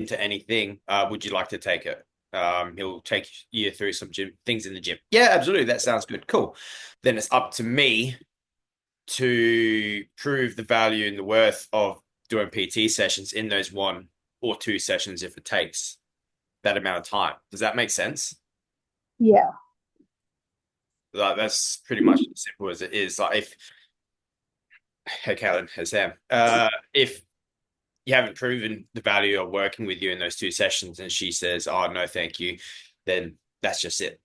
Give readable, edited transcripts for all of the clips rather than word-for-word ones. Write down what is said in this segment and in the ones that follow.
into anything, would you like to take it? He'll take you through some gym things in the gym. Yeah, absolutely. That sounds good. Cool. Then it's up to me to prove the value and the worth of doing PT sessions in those 1 or 2 sessions if it takes that amount of time. Does that make sense? Yeah. Like that's pretty much as simple as it is. Like if hey Caitlin, hey Sam, if you haven't proven the value of working with you in those 2 sessions and she says, oh no, thank you, then that's just it.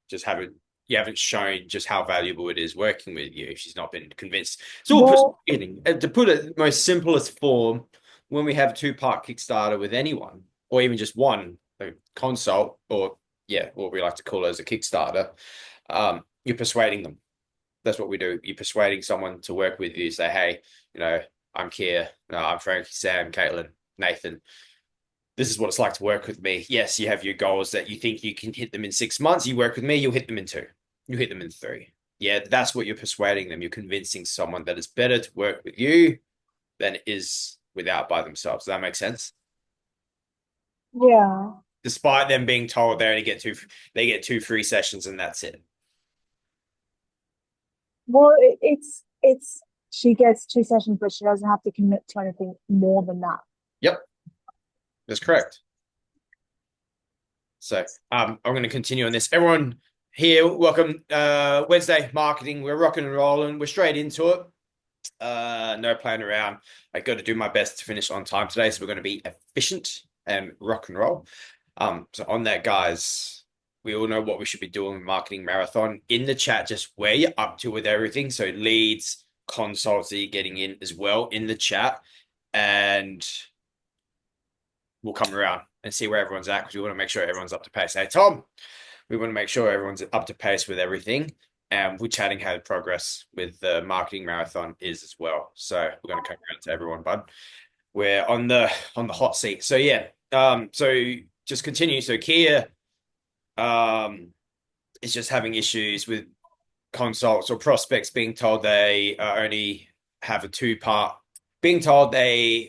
Just haven't you haven't shown just how valuable it is working with you. She's not been convinced. It's all Well, persuading. And to put it in the most simplest form, when we have a 2-part Kickstarter with anyone, or even just one, a consult, or yeah, what we like to call it as a Kickstarter, you're persuading them. That's what we do. You're persuading someone to work with you. Say, hey, I'm Kia, I'm Frankie, Sam, Caitlin, Nathan. This is what it's like to work with me. Yes, you have your goals that you think you can hit them in 6 months. You work with me, you'll hit them in 2. You hit them in 3. Yeah, that's what you're persuading them. You're convincing someone that it's better to work with you than it is without by themselves. Does that make sense? yeah. Despite them being told they get 2 free sessions and that's it. Well, it's she gets 2 sessions, but she doesn't have to commit to anything more than that. Yep, that's correct. So I'm going to continue on this. Everyone here, welcome. Wednesday marketing. We're rocking and rolling. We're straight into it. No playing around. I got to do my best to finish on time today, so we're going to be efficient and rock and roll. So on that, guys, we all know what we should be doing with marketing marathon. In the chat, just where you're up to with everything. So leads, consults that you're getting in as well in the chat, and we'll come around and see where everyone's at because we want to make sure everyone's up to pace. Hey, Tom, we want to make sure everyone's up to pace with everything. And we're chatting how the progress with the marketing marathon is as well. So we're going to come around to everyone, bud. We're on the hot seat. So yeah. So just continue. So Kia is just having issues with consults or prospects being told they only have a 2-part, being told they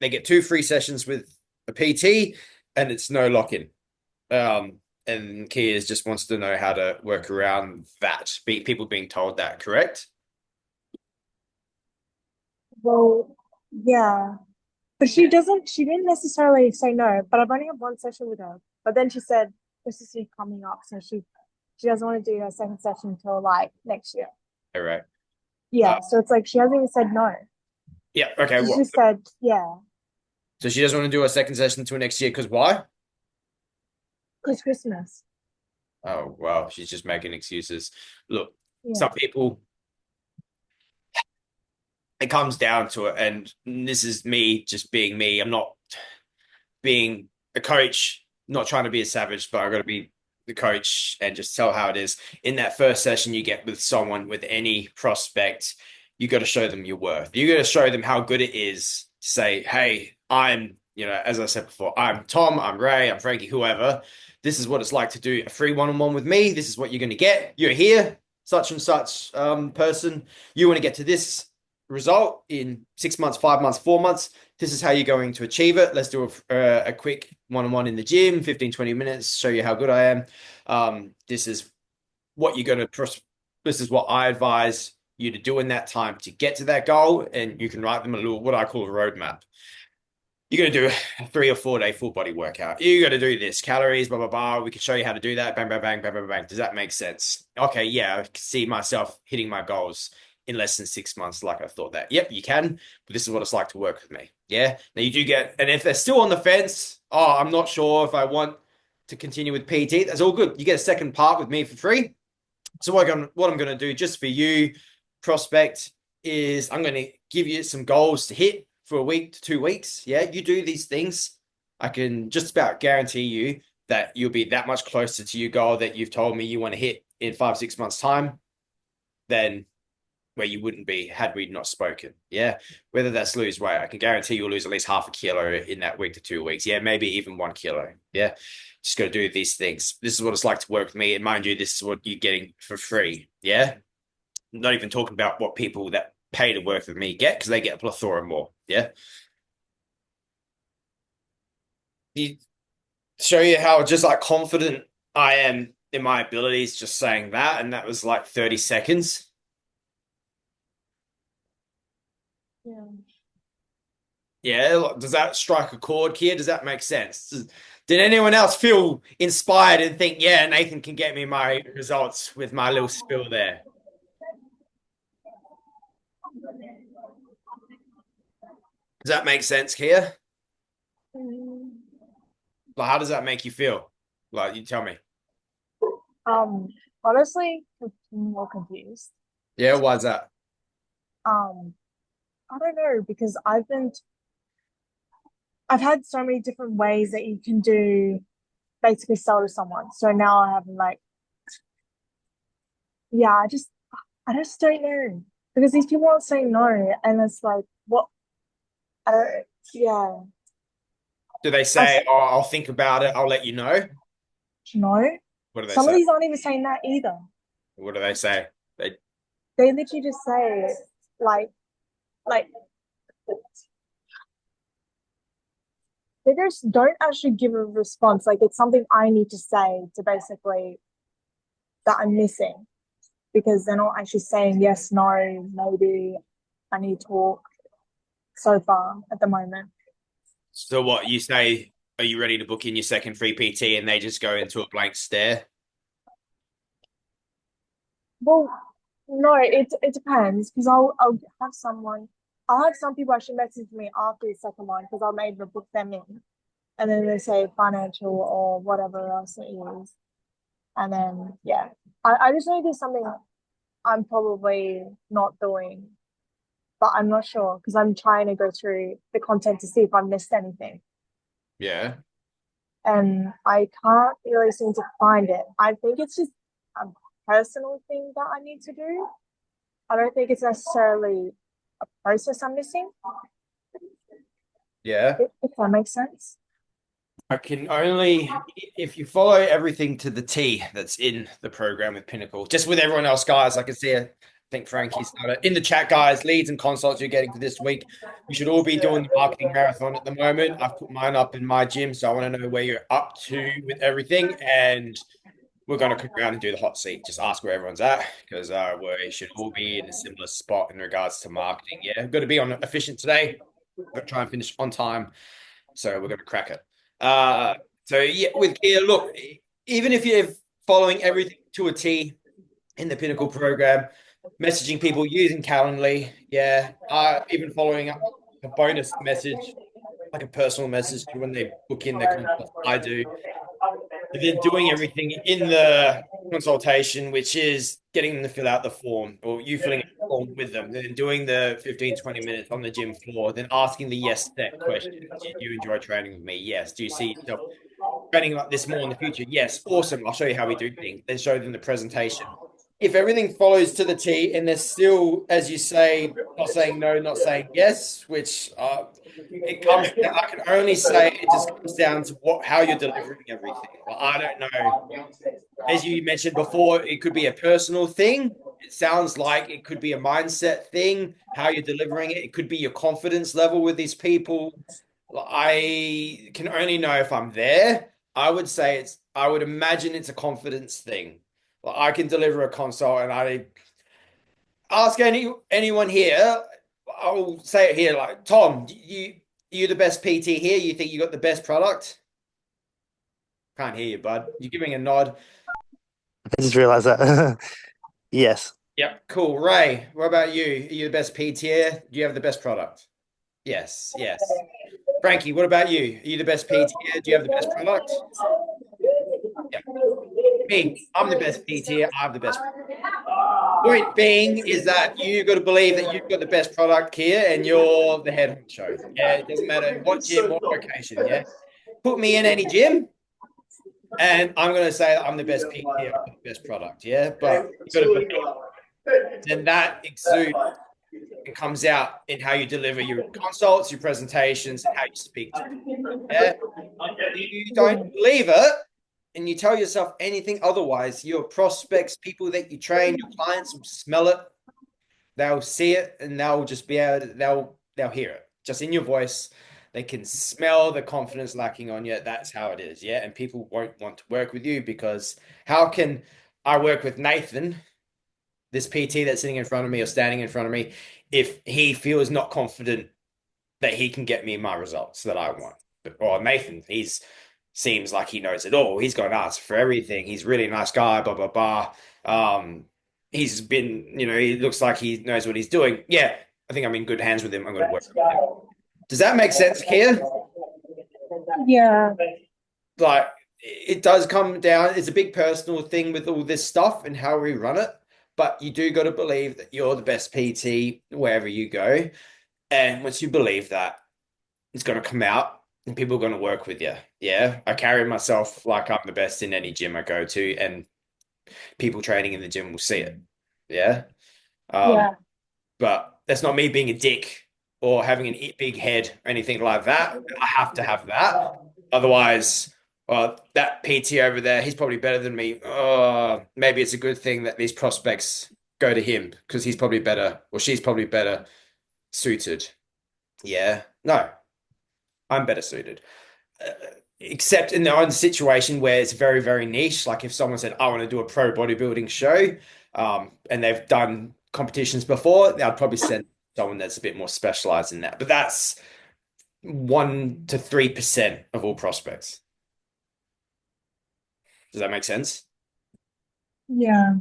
get 2 free sessions with a PT and it's no lock-in. And Kia just wants to know how to work around that. People being told that, correct? Well, yeah. But she didn't necessarily say no, but I've only had 1 session with her. But then she said this is coming up, so she doesn't want to do her second session until like next year. All right. Uh, Yeah, so it's like she hasn't even said no. yeah. Okay. She What? just said, yeah, So she doesn't want to do a second session until next year because why? because Christmas. Oh, well, she's just making excuses. Look, Yeah. some people, it comes down to it, and this is me just being me. I'm not being a coach, not trying to be a savage, but I've got to be the coach and just tell how it is. In that first session you get with someone, with any prospect, you got to show them your worth. You got to show them how good it is to say, hey, as I said before, I'm Tom, I'm Ray, I'm Frankie, whoever. This is what it's like to do a free one-on-one with me. This is what you're going to get. You're here, such and such person. You want to get to this result in 6 months, 5 months, 4 months. This is how you're going to achieve it. Let's do a quick one-on-one in the gym, 15, 20 minutes, show you how good I am. This is what you're going to, this is what I advise you to do in that time to get to that goal. And you can write them a little, what I call a roadmap. You're going to do a 3 or 4 day full body workout. You got to do this, calories, blah, blah, blah. We can show you how to do that. Bang, bang, bang, bang, bang, bang. Does that make sense? Okay, yeah, I can see myself hitting my goals in less than 6 months, like I thought that. Yep, you can, but this is what it's like to work with me. Yeah. Now you do get, and if they're still on the fence, oh, I'm not sure if I want to continue with PT, that's all good. You get a second part with me for free. So what I'm going to do just for you, prospect, is I'm going to give you some goals to hit for a week to 2 weeks. Yeah, you do these things, I can just about guarantee you that you'll be that much closer to your goal that you've told me you want to hit in 5, 6 months' time than where you wouldn't be had we not spoken. Yeah. Whether that's lose weight, I can guarantee you'll lose at least half a kilo in that week to 2 weeks. Yeah. Maybe even 1 kilo. Yeah. Just got to do these things. This is what it's like to work with me. And mind you, this is what you're getting for free. Yeah. I'm not even talking about what people that pay to work with me get because they get a plethora more. Yeah. You show you how just like confident I am in my abilities just saying that, and that was like 30 seconds. Yeah. Yeah, like, does that strike a chord here? Does that make sense? Did anyone else feel inspired and think, yeah, Nathan can get me my results with my little spill there? Does that make sense, Kia? Mm. Like, how does that make you feel? Like, you tell me. Um, honestly, I'm more confused. Yeah, why's that? Um, I don't know because I've had so many different ways that you can do basically sell to someone. So now I have like, yeah, I just don't know because these people aren't saying no, and it's like, what? I don't, yeah, Do they I say, oh, I'll think about it, I'll let you know? no. What do they Some of say? these aren't even saying that either. What do they say? They, They literally just say like, like they just don't actually give a response. Like it's something I need to say to basically that I'm missing because they're not actually saying yes, no, maybe I need to talk so far at the moment. so what, you say, are you ready to book in your second free PT and they just go into a blank stare? Well, no, it depends because I'll have someone. I'll have some people actually message me after the second one because I'm able to book them in, and then they say financial or whatever else it is, and then yeah, I just know there's something I'm probably not doing, but I'm not sure because I'm trying to go through the content to see if I missed anything, Yeah. and I can't really seem to find it. I think it's just a personal thing that I need to do. I don't think it's necessarily a process I'm missing, Yeah. if that makes sense. I can only, if you follow everything to the T that's in the program with Pinnacle, just with everyone else, guys, I can see, I think Frankie's started in the chat, guys, leads and consults you're getting for this week. You should all be doing the marketing marathon at the moment. I've put mine up in my gym, so I want to know where you're up to with everything. And we're going to click around and do the hot seat. Just ask where everyone's at because we should all be in a similar spot in regards to marketing. Yeah, we've got to be on efficient today. We've got to try and finish on time. So we're going to crack it. Uh, so yeah, with Kia, look, even if you're following everything to a T in the Pinnacle program, messaging people using Calendly, yeah, even following up a bonus message, like a personal message when they book in their consult, I do. And then doing everything in the consultation, which is getting them to fill out the form or you filling out the form with them, then doing the 15, 20 minutes on the gym floor, then asking the yes set question. Do you enjoy training with me? Yes. Do you see yourself training like this more in the future? Yes. Awesome. I'll show you how we do things. Then show them the presentation. If everything follows to the T and they're still, as you say, not saying no, not saying yes, which it comes down, I can only say it just comes down to how you're delivering everything. Well, I don't know. As you mentioned before, it could be a personal thing. It sounds like it could be a mindset thing, how you're delivering it. It could be your confidence level with these people. I can only know if I'm there. I would imagine it's a confidence thing. Like I can deliver a console and I ask anyone here, I'll say it here, like Tom, you the best PT here? You think you got the best product? Can't hear you, bud. You're giving a nod. I just realized that. Yes. Yep, cool. Ray, what about you? Are you the best PT here? Do you have the best product? Yes, yes. Frankie, what about you? Are you the best PT here? Do you have the best product? Yeah. Me, I'm the best PT here. I have the best. Point being is that you've got to believe that you've got the best product here and you're the head honcho. Yeah, it doesn't matter what gym or location. Yeah, put me in any gym, and I'm going to say that I'm the best PT, I've got the best product. Yeah, but you've got to believe. Then that exudes and comes out in how you deliver your consults, your presentations, and how you speak to people. Yeah, you don't believe it, and you tell yourself anything otherwise, your prospects, people that you train, your clients will smell it, they'll see it, and they'll just be able to, they'll hear it just in your voice. They can smell the confidence lacking on you. That's how it is, yeah. And people won't want to work with you because how can I work with Nathan, this PT that's sitting in front of me or standing in front of me, if he feels not confident that he can get me my results that I want? Or Nathan, he's seems like he knows it all. He's got an answer for everything. He's a really nice guy, blah blah blah. He's been, he looks like he knows what he's doing. Yeah, I think I'm in good hands with him. I'm going to work with him. Does that make sense, Kia? Yeah. Like, it does come down. It's a big personal thing with all this stuff and how we run it. But you do got to believe that you're the best PT wherever you go. And once you believe that, it's going to come out and people are going to work with you. Yeah. I carry myself like I'm the best in any gym I go to, and people training in the gym will see it. Yeah. Um, Yeah. but that's not me being a dick or having a big head or anything like that. I have to have that. Otherwise, well, that PT over there, he's probably better than me. Oh, maybe it's a good thing that these prospects go to him because he's probably better or she's probably better suited. Yeah. No, I'm better suited. Uh, Except in the own situation where it's very, very niche. Like if someone said, I want to do a pro bodybuilding show, and they've done competitions before, I'd probably send someone that's a bit more specialized in that. But that's 1 to 3% of all prospects. Does that make sense? Yeah.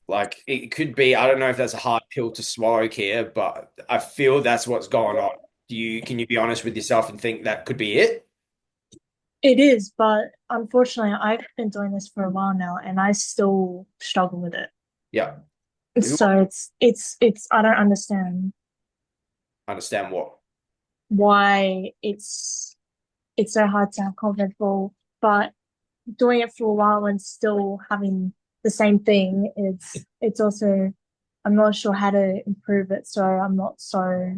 Like it could be, I don't know if that's a hard pill to swallow here, but I feel that's what's going on. Can you be honest with yourself and think that could be it? It is, but unfortunately, I've been doing this for a while now, and I still struggle with it. Yeah. So it's I don't understand Understand what? why it's so hard to have confidence for, but doing it for a while and still having the same thing, it's also I'm not sure how to improve it, so I'm not so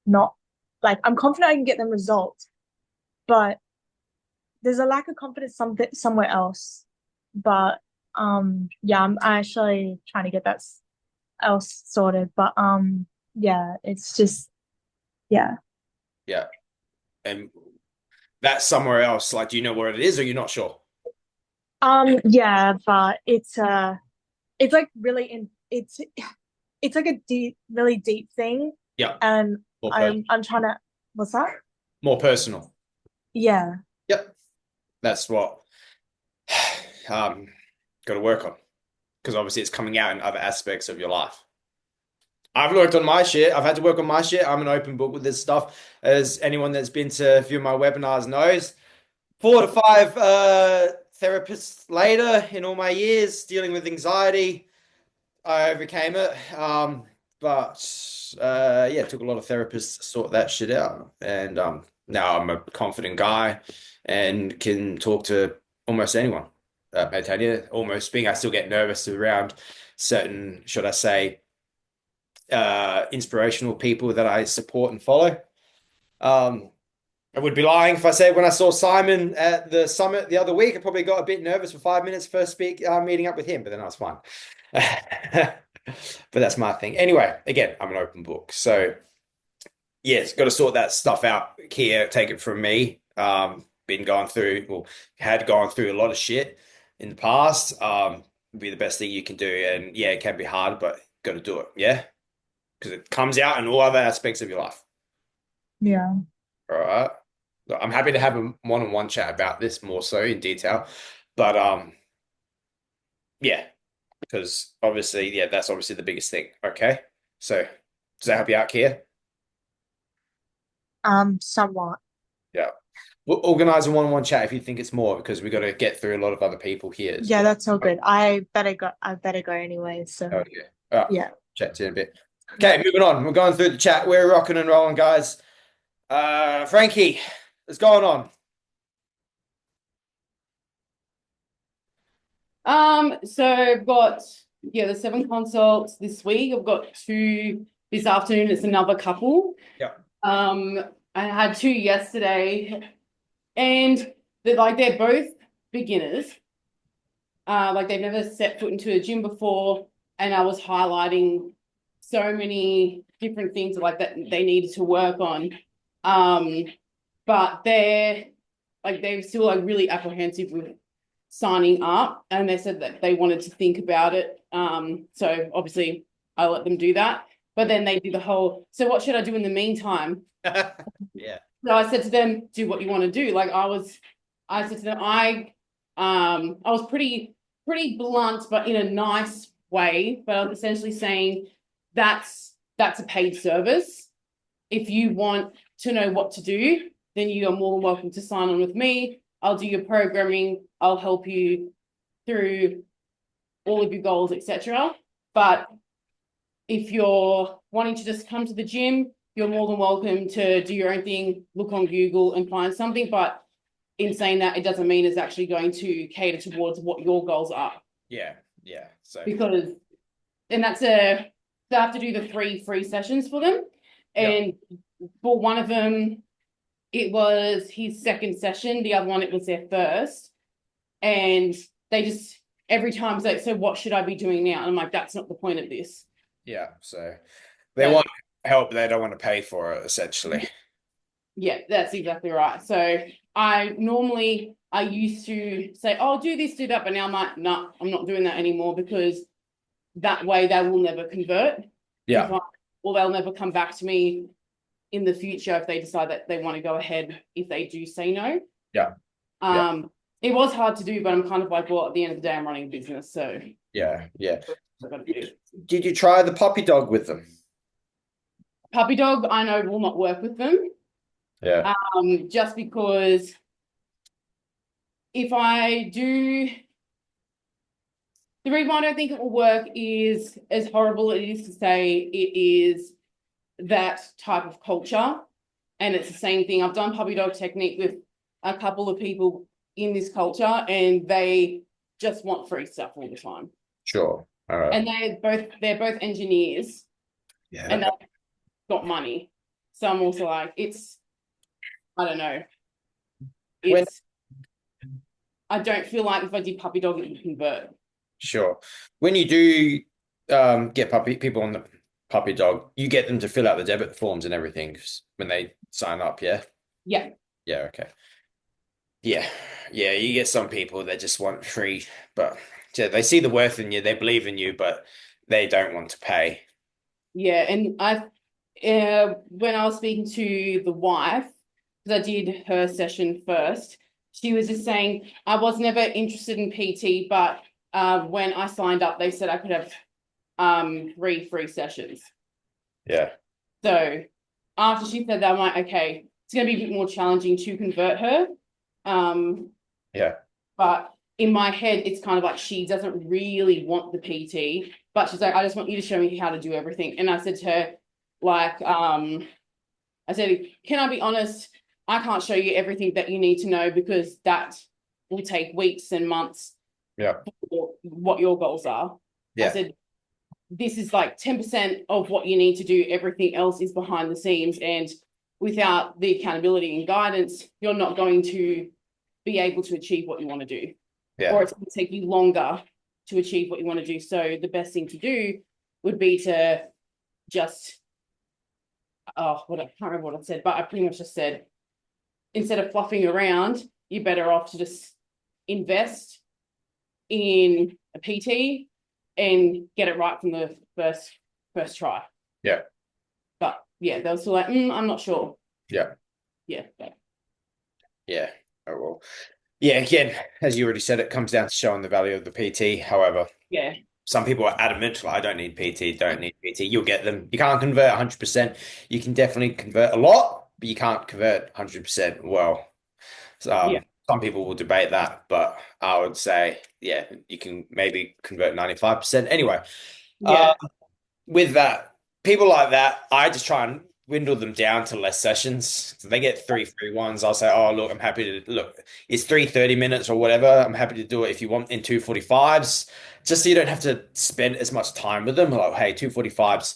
not like I'm confident I can get them results, but there's a lack of confidence somewhere else. But yeah, I'm actually trying to get that else sorted. But yeah, it's just yeah. Yeah. And that's somewhere else. Like, do you know where it is or you're not sure? Yeah, but it's like really it's like a deep, really deep thing. Yeah. And More I'm trying to what's that? more personal. Yeah. Yep. That's what got to work on. Because obviously it's coming out in other aspects of your life. I've worked on my shit. I've had to work on my shit. I'm an open book with this stuff. As anyone that's been to a few of my webinars knows, 4 to 5 therapists later in all my years dealing with anxiety, I overcame it. But yeah, it took a lot of therapists to sort that shit out. And now I'm a confident guy and can talk to almost anyone. I tell you, almost being I still get nervous around certain, should I say, inspirational people that I support and follow. I would be lying if I said when I saw Simon at the summit the other week, I probably got a bit nervous for 5 minutes first meeting up with him, but then I was fine. But that's my thing. Anyway, again, I'm an open book. So yes, got to sort that stuff out here. Take it from me. Been going through, well, had gone through a lot of shit in the past. Be the best thing you can do. And yeah, it can be hard, but got to do it. Yeah. Because it comes out in all other aspects of your life. Yeah. All right. Look, I'm happy to have a one-on-one chat about this more so in detail. But yeah, because obviously, yeah, that's obviously the biggest thing. Okay. So does that help you out, Kia? Somewhat. Yeah. We'll organize a one-on-one chat if you think it's more because we got to get through a lot of other people here as Yeah, well. that's all good. I better go anyway. So Okay. All right. yeah. Chat to you in a bit. Okay, moving on. We're going through the chat. We're rocking and rolling, guys. Frankie, what's going on? So I've got the 7 consults this week. I've got 2 this afternoon. It's another couple. Yeah. I had 2 yesterday, and they're both beginners. Like they've never set foot into a gym before, and I was highlighting so many different things like that they needed to work on. But they're still like really apprehensive with signing up, and they said that they wanted to think about it. So obviously I let them do that. But then they do the whole, so what should I do in the meantime? Yeah. So I said to them, do what you want to do. I said to them, I was pretty blunt, but in a nice way. But I was essentially saying that's a paid service. If you want to know what to do, then you are more than welcome to sign on with me. I'll do your programming. I'll help you through all of your goals, etc. But if you're wanting to just come to the gym, you're more than welcome to do your own thing, look on Google and find something. But in saying that, it doesn't mean it's actually going to cater towards what your goals are. Yeah. Yeah. So Because, and they have to do the 3 free sessions for them. And for one of them, it was his second session. The other one, it was their first. And they just, every time say, so what should I be doing now? And I'm like, that's not the point of this. yeah. So they want help, they don't want to pay for it, essentially. Yeah, that's exactly right. So I used to say, oh, do this, do that. But now I'm like, no, I'm not doing that anymore, because that way they will never convert. Yeah. Or they'll never come back to me in the future if they decide that they want to go ahead, if they do say no. Yeah. It was hard to do, but I'm kind of like, well, at the end of the day, I'm running a business. So Yeah. Yeah. Did you try the puppy dog with them? puppy dog, I know, will not work with them. Yeah. Just because if I do, the reason why I don't think it will work is, as horrible it is to say, it is that type of culture. And it's the same thing. I've done puppy dog technique with a couple of people in this culture, and they just want free stuff all the time. Sure. All right. And they're both engineers. Yeah. And they've got money. So I'm also like, I don't know. I don't feel like if I did puppy dog, it would convert. Sure. When you do get people on the puppy dog, you get them to fill out the debit forms and everything when they sign up, yeah? Yeah. Yeah, okay. Yeah. Yeah, you get some people that just want free, but yeah, they see the worth in you, they believe in you, but they don't want to pay. Yeah, and when I was speaking to the wife, because I did her session first, she was just saying, I was never interested in PT, but when I signed up, they said I could have 3 free sessions. Yeah. So after she said that, I'm like, okay, it's going to be a bit more challenging to convert her. Yeah. But in my head, it's kind of like she doesn't really want the PT, but she's like, I just want you to show me how to do everything. And I said to her, like, I said, can I be honest? I can't show you everything that you need to know, because that will take weeks and months. Yeah. For what your goals are. Yeah. I said, this is like 10% of what you need to do. Everything else is behind the scenes. And without the accountability and guidance, you're not going to be able to achieve what you want to do. Yeah. Or it's going to take you longer to achieve what you want to do. So the best thing to do would be to just, I can't remember what I said, but I pretty much just said, instead of fluffing around, you're better off to just invest in a PT and get it right from the first try. Yeah. But yeah, they were still like, I'm not sure. Yeah. Yeah. Yeah. Oh, well. Yeah, again, as you already said, it comes down to showing the value of the PT. However, Yeah. some people are adamant, like, I don't need PT, don't need PT. You'll get them. You can't convert 100%. You can definitely convert a lot, but you can't convert 100% well. So, some people will debate that, but I would say, yeah, you can maybe convert 95%. Anyway, with that, people like that, I just try and dwindle them down to less sessions. So they get 3 free ones. I'll say, oh, look, I'm happy to look. It's 3 30 minutes or whatever. I'm happy to do it if you want in 2 45s, just so you don't have to spend as much time with them. Like, hey, 2 45s,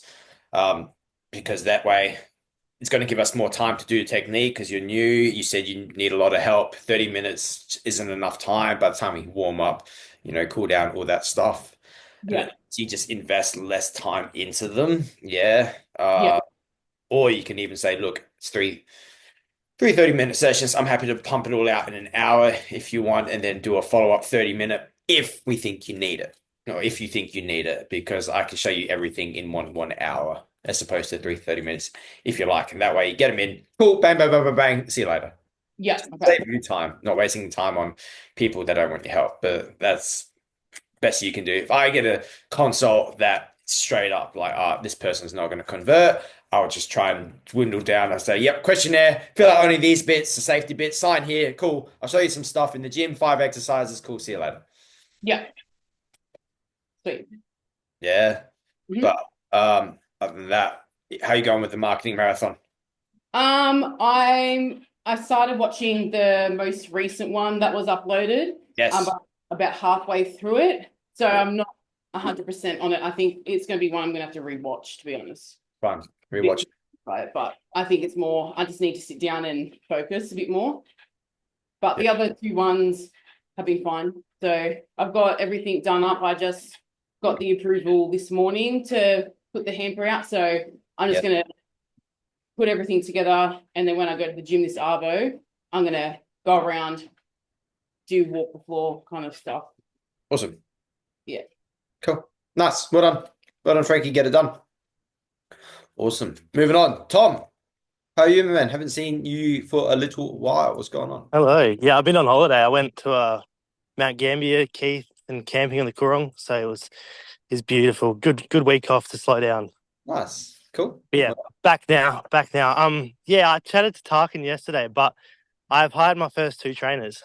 because that way it's going to give us more time to do technique because you're new. You said you need a lot of help. 30 minutes isn't enough time by the time you warm up, cool down, all that stuff. Yeah. You just invest less time into them. Yeah. Yeah. Or you can even say, look, it's Three 30-minute sessions. I'm happy to pump it all out in an hour if you want, and then do a follow-up 30-minute if we think you need it. Or if you think you need it, because I can show you everything in one hour as opposed to 30 minutes if you like. And that way you get them in. Cool, bang, bang, bang, bang, bang. See you later. Yeah. Okay. Save you time, not wasting time on people that don't want your help. But that's best you can do. If I get a consult that straight up like, this person's not going to convert, I'll just try and dwindle down. I say, yep, questionnaire, fill out only these bits, the safety bits, sign here, cool. I'll show you some stuff in the gym, 5 exercises, cool. See you later. Yeah. Sweet. Yeah, Mhm. but other than that, how you going with the marketing marathon? I started watching the most recent one that was uploaded. Yes. About halfway through it, so I'm not 100% on it. I think it's going to be one I'm going to have to rewatch, to be honest. Fun. Rewatch. But I think it's more. I just need to sit down and focus a bit more. But the other two ones have been fine. So I've got everything done up. I just got the approval this morning to put the hamper out. So I'm just going to put everything together. And then when I go to the gym this Arvo, I'm going to go around, do walk the floor kind of stuff. Awesome. Yeah. Cool. Nice. Well done. Well done, Frankie. Get it done. Awesome. Moving on. Tom, how are you, my man? Haven't seen you for a little while. What's going on? Hello. Yeah, I've been on holiday. I went to Mount Gambier, Keith, and camping on the Coorong. So it's beautiful. Good week off to slow down. Nice. Cool. But yeah, back now. Yeah, I chatted to Tarkin yesterday, but I've hired my first 2 trainers,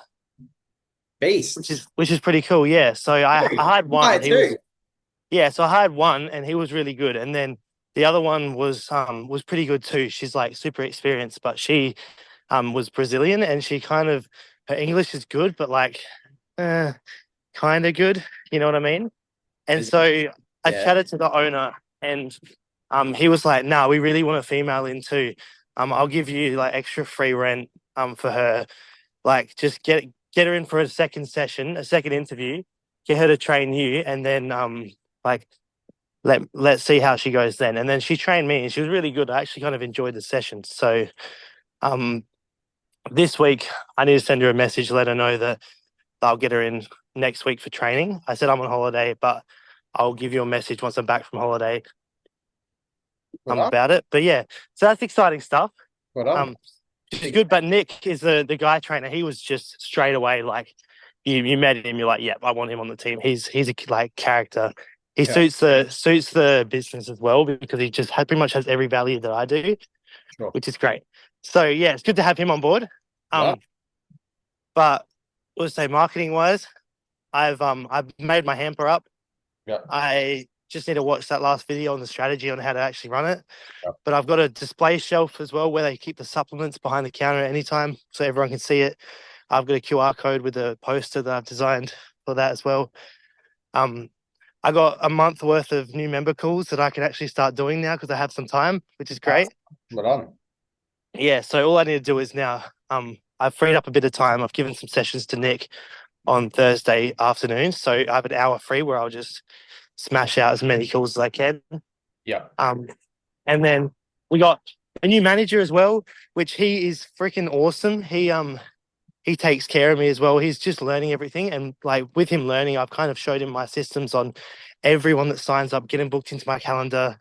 Beast. which is pretty cool. Yeah. So I hired one. So I hired one and he was really good. And then the other one was pretty good too. She's like super experienced, but she was Brazilian and she her English is good, but like kind of good. You know what I mean? And so I chatted to the owner and he was like, "No, we really want a female in too. I'll give you like extra free rent for her. Like just get her in for a second session, a second interview, get her to train you, and then like let's see how she goes then." And then she trained me and she was really good. I actually kind of enjoyed the session. So this week I need to send her a message, let her know that I'll get her in next week for training. I said I'm on holiday, but I'll give you a message once I'm back from holiday about it. But yeah, so that's exciting stuff. She's good. But Nick is the guy trainer. He was just straight away like you met him, you're like, yeah, I want him on the team. He's a like character. He suits the business as well because he just pretty much has every value that I do, which is great. So yeah, it's good to have him on board. But let's say marketing wise, I've made my hamper up. I just need to watch that last video on the strategy on how to actually run it. But I've got a display shelf as well where they keep the supplements behind the counter at any time so everyone can see it. I've got a QR code with a poster that I've designed for that as well. I got a month worth of new member calls that I can actually start doing now because I have some time, which is great. Yeah, so all I need to do is now I've freed up a bit of time. I've given some sessions to Nick on Thursday afternoon. So I have an hour free where I'll just smash out as many calls as I can. Yeah. And then we got a new manager as well, which he is freaking awesome. He takes care of me as well. He's just learning everything. And like with him learning, I've kind of showed him my systems on everyone that signs up, get him booked into my calendar,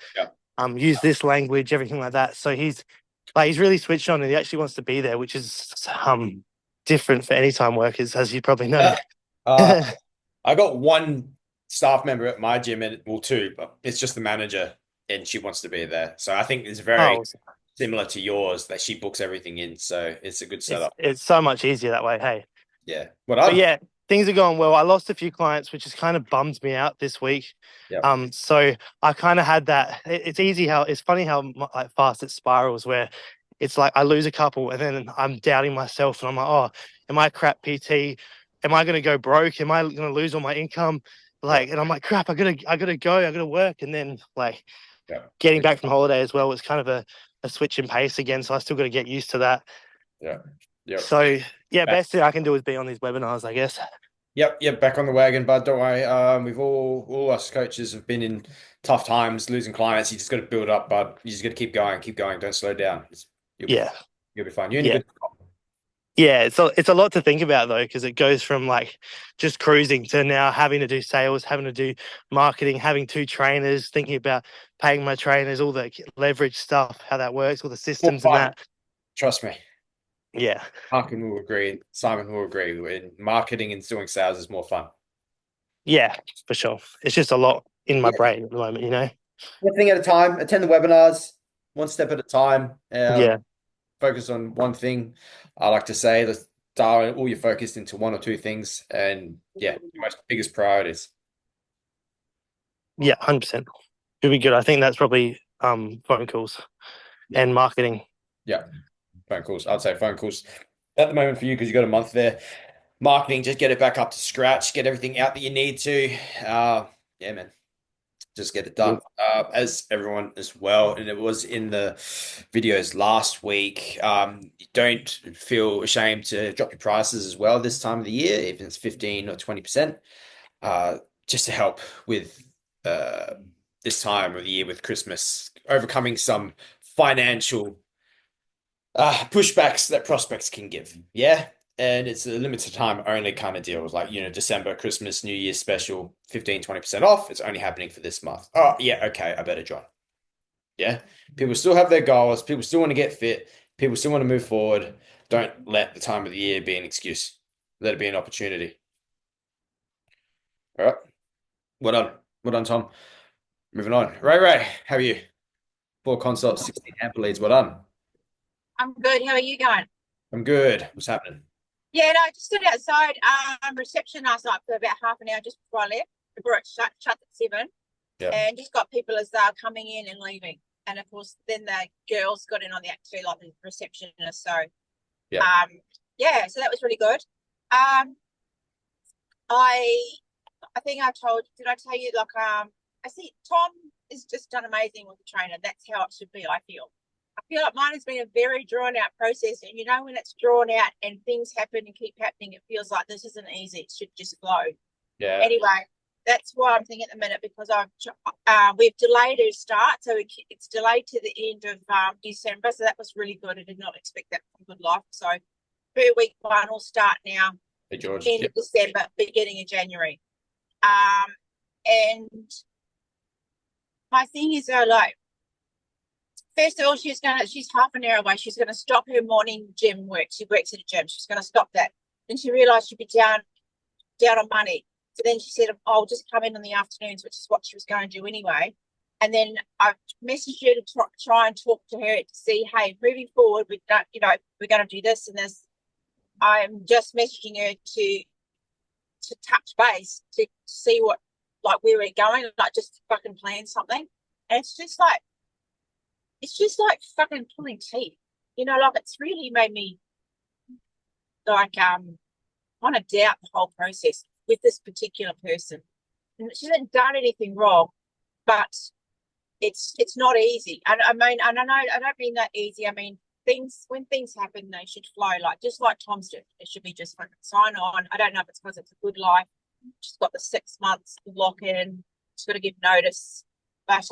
use this language, everything like that. So he's really switched on and he actually wants to be there, which is different for anytime workers, as you probably know. I got one staff member at my gym, and well, 2, but it's just the manager, and she wants to be there. So I think it's very similar to yours that she books everything in. So it's a good setup. It's so much easier that way. Hey. Yeah. But yeah, things are going well. I lost a few clients, which has kind of bummed me out this week. So I kind of had that. It's funny how like fast it spirals where it's like I lose a couple and then I'm doubting myself and I'm like, oh, am I crap PT? Am I going to go broke? Am I going to lose all my income? Like, and I'm like, crap, I gotta work. And then like getting back from holiday as well was kind of a switch in pace again. So I still got to get used to that. So yeah, best thing I can do is be on these webinars, I guess. Yep, back on the wagon, bud. Don't worry. We've all us coaches have been in tough times, losing clients. You just got to build up, bud. You just got to keep going. Don't slow down. You'll be fine. You're in a good spot. Yeah, it's a lot to think about though, because it goes from like just cruising to now having to do sales, having to do marketing, having 2 trainers, thinking about paying my trainers, all the leverage stuff, how that works, all the More systems and fun. that. Trust me. Yeah. Martin will agree. Simon will agree. When marketing and doing sales is more fun. Yeah, for sure. It's just a lot in my Yeah. brain at the moment, you know? One thing at a time. Attend the webinars, one step at a time. Yeah. Focus on one thing. I like to say, let's dial all your focus into one or two things, and yeah, your most biggest priorities. Yeah, 100%. It'll be good. I think that's probably phone calls and marketing. Yeah, phone calls. I'd say phone calls at the moment for you because you got a month there. Marketing, just get it back up to scratch, get everything out that you need to. Yeah, man. Just get it done. As everyone as well, and it was in the videos last week. Don't feel ashamed to drop your prices as well this time of the year, if it's 15 or 20%, just to help with this time of the year with Christmas, overcoming some financial pushbacks that prospects can give. Yeah. And it's a limited time only kind of deal. Like, December, Christmas, New Year special, 15, 20% off. It's only happening for this month. Oh, yeah. Okay. I better join. Yeah. People still have their goals. People still want to get fit. People still want to move forward. Don't let the time of the year be an excuse. Let it be an opportunity. All right. Well done. Well done, Tom. Moving on. Ray, how are you? 4 consults, 16 amp leads. Well done. I'm good. How are you going? I'm good. What's happening? Yeah, no, I just stood outside reception last night for about half an hour just before I left. Before it shut at 7. Yeah. And just got people as they were coming in and leaving. And of course, then the girls got in on the act too, like the receptionist. So, Yeah. yeah, so that was really good. I think did I tell you, like, I see Tom has just done amazing with the trainer. That's how it should be, I feel. I feel like mine has been a very drawn out process. And when it's drawn out and things happen and keep happening, it feels like this isn't easy. It should just flow. Yeah. Anyway, that's why I'm thinking at the minute, because we've delayed our start. So it's delayed to the end of December. So that was really good. I did not expect that from Good Life. So week 1 will start now. Hey, George. End of December, beginning of January. And my thing is, like, first of all, she's half an hour away. She's going to stop her morning gym work. She works at a gym. She's going to stop that. Then she realised she'd be down on money. So then she said, I'll just come in the afternoons, which is what she was going to do anyway. And then I messaged her to try and talk to her to see, hey, moving forward, we're going to do this and this. I'm just messaging her to touch base to see what, like, where we're going, like, just to fucking plan something. And it's just like fucking pulling teeth, like, it's really made me like want to doubt the whole process with this particular person. And she hasn't done anything wrong, but it's not easy. And I mean, and I don't mean that easy. I mean, when things happen, they should flow, like, just like Tom's did. It should be just fucking sign on. I don't know if it's because it's a Good Life. She's got the 6 months lock in. She's got to give notice. But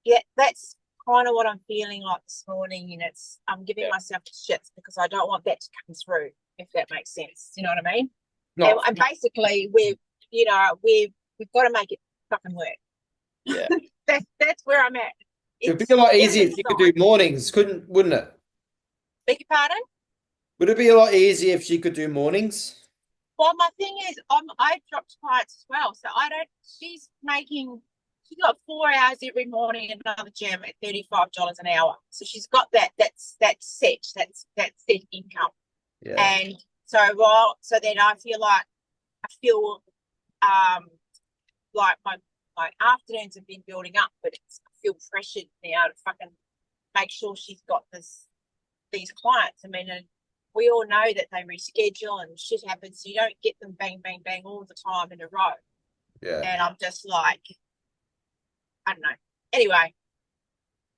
yeah, that's kind of what I'm feeling like this morning. And I'm giving myself shits because I don't want that to come through, if that makes sense. You know what I mean? No. And basically, we've got to make it fucking work. Yeah. That's where I'm at. It'd be a lot easier if you could do mornings, wouldn't it? Beg your pardon? Would it be a lot easier if she could do mornings? Well, my thing is, I dropped clients as well, so she's got 4 hours every morning at another gym at $35 an hour. So she's got that. That's set. That's set income. Yeah. And so then I feel like my afternoons have been building up, but I feel pressured now to fucking make sure she's got these clients. I mean, and we all know that they reschedule and shit happens, so you don't get them bang, bang, bang all the time in a row. Yeah. And I'm just like, I don't know. Anyway,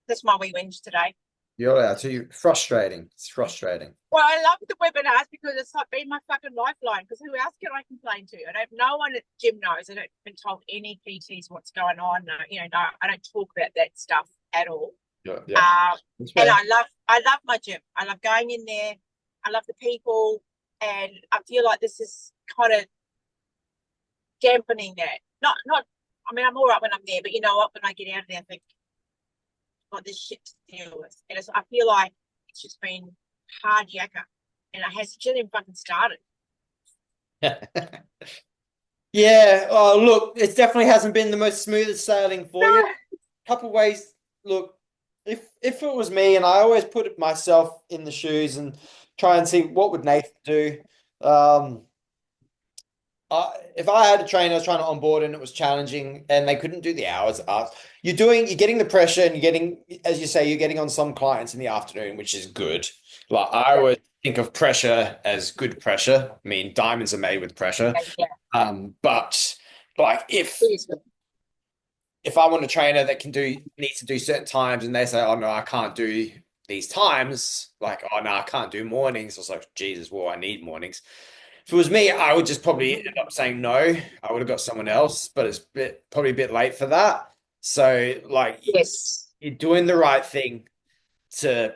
that's my wee whinge today. You're too frustrating. It's frustrating. Well, I love the webinars because it's like been my fucking lifeline. Because who else can I complain to? No one at the gym knows. I don't been told any PTs what's going on. No, I don't talk about that stuff at all. Yeah. And I love my gym. I love going in there. I love the people, and I feel like this is kind of dampening that. Not. I mean, I'm all right when I'm there, but you know what? When I get out of there, I think I've got this shit to deal with, and I feel like it's just been hard yakka, and it hasn't even fucking started. Yeah. Oh, look, it definitely hasn't been the most smooth sailing for you. No. Couple ways. Look, if it was me, and I always put myself in the shoes and try and see what would Nathan do. If I had a trainer I was trying to onboard and it was challenging and they couldn't do the hours asked, you're getting the pressure and you're getting, as you say, you're getting on some clients in the afternoon, which is good. Like I always think of pressure as good pressure. I mean, diamonds are made with pressure. Yeah. But like if I want a trainer that needs to do certain times and they say, oh no, I can't do these times, like, oh no, I can't do mornings. I was like, Jesus, well, I need mornings. If it was me, I would just probably end up saying no. I would have got someone else, but it's probably a bit late for that. So, like, Yes. you're doing the right thing to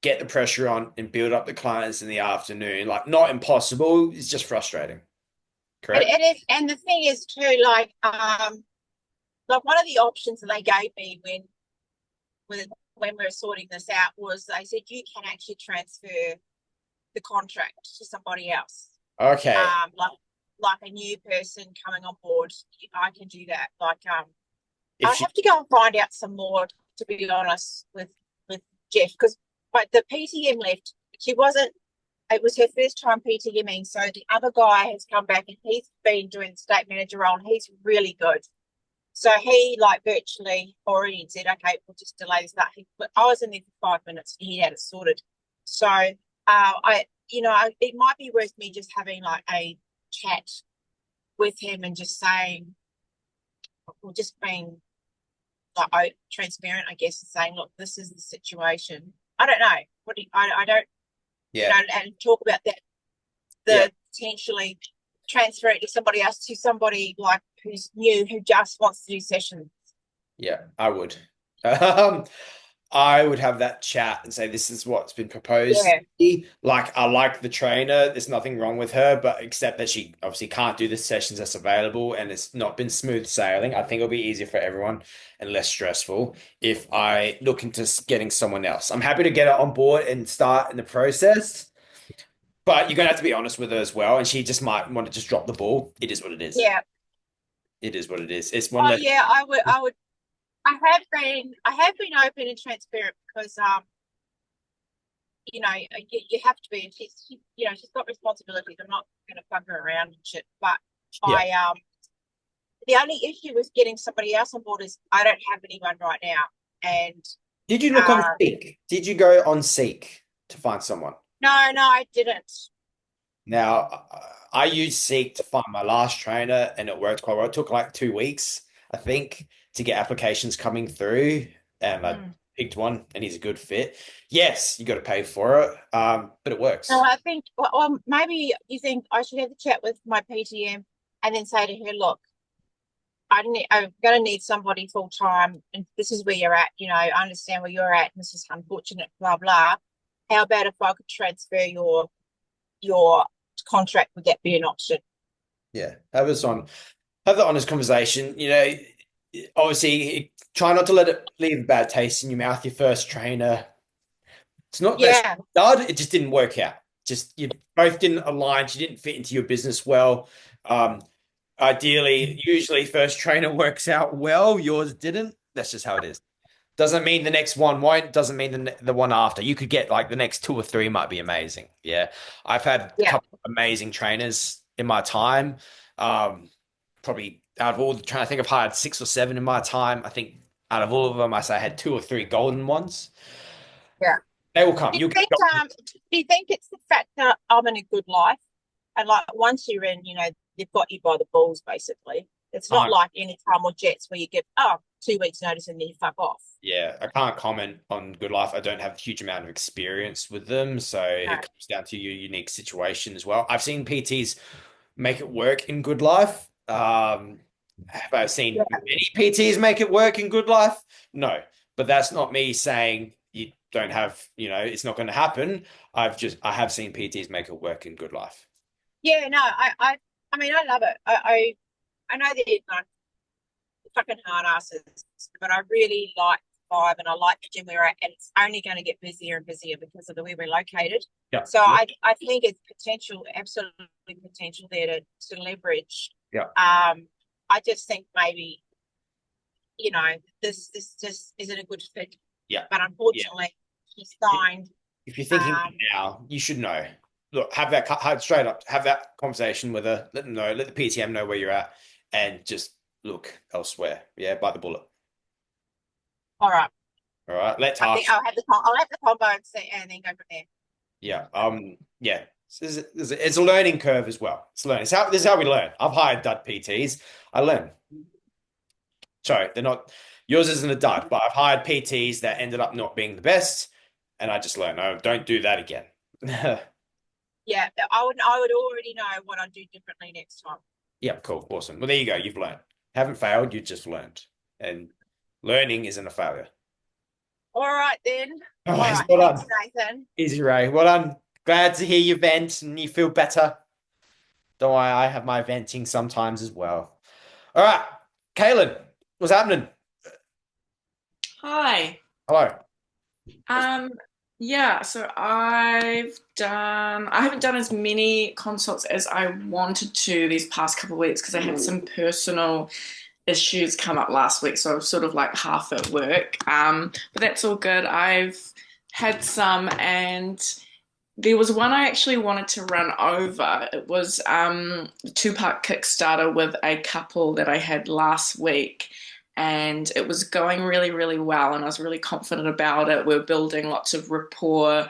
get the pressure on and build up the clients in the afternoon. Like, not impossible. It's just frustrating. Correct? And the thing is too, like one of the options that they gave me when we were sorting this out was they said you can actually transfer the contract to somebody else. Okay. Like a new person coming on board, I can do that. Like If I have to go and find out some more, to be honest, with Jeff, but the PTM left. It was her first time PTMing, so the other guy has come back and he's been doing the state manager role and he's really good. So he like virtually already said, okay, we'll just delay this. But I was in there for 5 minutes and he had it sorted. So it might be worth me just having like a chat with him and just saying, or just being like transparent, I guess, and saying, look, this is the situation. I don't know. I don't, and talk about that, potentially transfer it to somebody else, to somebody like who's new, who just wants to do sessions. Yeah, I would. I would have that chat and say, this is what's been proposed. Yeah. Like, I like the trainer. There's nothing wrong with her, but except that she obviously can't do the sessions that's available and it's not been smooth sailing. I think it'll be easier for everyone and less stressful if I look into getting someone else. I'm happy to get her on board and start in the process, but you're going to have to be honest with her as well. And she just might want to just drop the ball. It is what it is. Yeah. It is what it is. It's one less. Yeah, I would. I have been open and transparent because you have to be, and she's got responsibilities. I'm not going to fuck her around and shit. But the only issue with getting somebody else on board is I don't have anyone right now. And did you look on Seek? Did you go on Seek to find someone? No, I didn't. Now, I used Seek to find my last trainer and it worked quite well. It took like 2 weeks, I think, to get applications coming through. And I picked one and he's a good fit. Yes, you got to pay for it, but it works. No, I think, well, maybe you think I should have a chat with my PTM and then say to her, look, I'm going to need somebody full time, and this is where you're at. I understand where you're at, and this is unfortunate, blah, blah. How about if I could transfer your contract? Would that be an option? Yeah, have the honest conversation. Obviously, try not to let it leave a bad taste in your mouth. Your first trainer, it's not that bad, it just didn't work out. Just you both didn't align. She didn't fit into your business well. Ideally, usually first trainer works out well. Yours didn't. That's just how it is. Doesn't mean the next one won't. Doesn't mean the one after. You could get like the next 2 or 3 might be amazing. Yeah, I've had a couple of amazing trainers in my time. Probably out of all the trainers, I think I've hired 6 or 7 in my time. I think out of all of them, I say I had 2 or 3 golden ones. Yeah, they will come. Do you think it's the fact that I'm in a good life, and like once you're in, they've got you by the balls, basically. It's not like any time or Jets where you give 2 weeks notice and then you fuck off. Yeah, I can't comment on Good Life. I don't have a huge amount of experience with them, so it comes down to your unique situation as well. I've seen PTs make it work in Good Life. Have I seen many PTs make it work in Good Life? No, but that's not me saying don't have, it's not going to happen. I have seen PTs make it work in good life. Yeah, no, I mean, I love it. I know they're like fucking hard asses, but I really like the vibe and I like the gym we're at, and it's only going to get busier and busier because of the way we're located. Yeah. So I think it's potential, absolutely potential there to leverage. Yeah. I just think maybe, this just isn't a good fit. Yeah. But unfortunately, he's signed. If you're thinking now, you should know. Look, straight up, have that conversation with her. Let them know. Let the PTM know where you're at, and just look elsewhere. Yeah, bite the bullet. All right. All right. I think I'll have the combo and then go from there. Yeah. Yeah. It's a learning curve as well. It's learning. This is how we learn. I've hired dud PTs. I learn. Sorry, they're not. Yours isn't a dud, but I've hired PTs that ended up not being the best, and I just learned. Oh, don't do that again. Yeah, I would already know what I'd do differently next time. Yeah, cool, awesome. Well, there you go. You've learned. Haven't failed. You just learned, and learning isn't a failure. All right then. All right, well thanks, done, Nathan. Easy, Ray. Well done. Glad to hear you vent and you feel better. Don't worry, I have my venting sometimes as well. All right, Kaylin, what's happening? Hi. Hello. Yeah, so I haven't done as many consults as I wanted to these past couple of weeks because I had some personal issues come up last week, so I was sort of like half at work. But that's all good. I've had some, and there was one I actually wanted to run over. It was a two-part Kickstarter with a couple that I had last week. And it was going really, really well, and I was really confident about it. We were building lots of rapport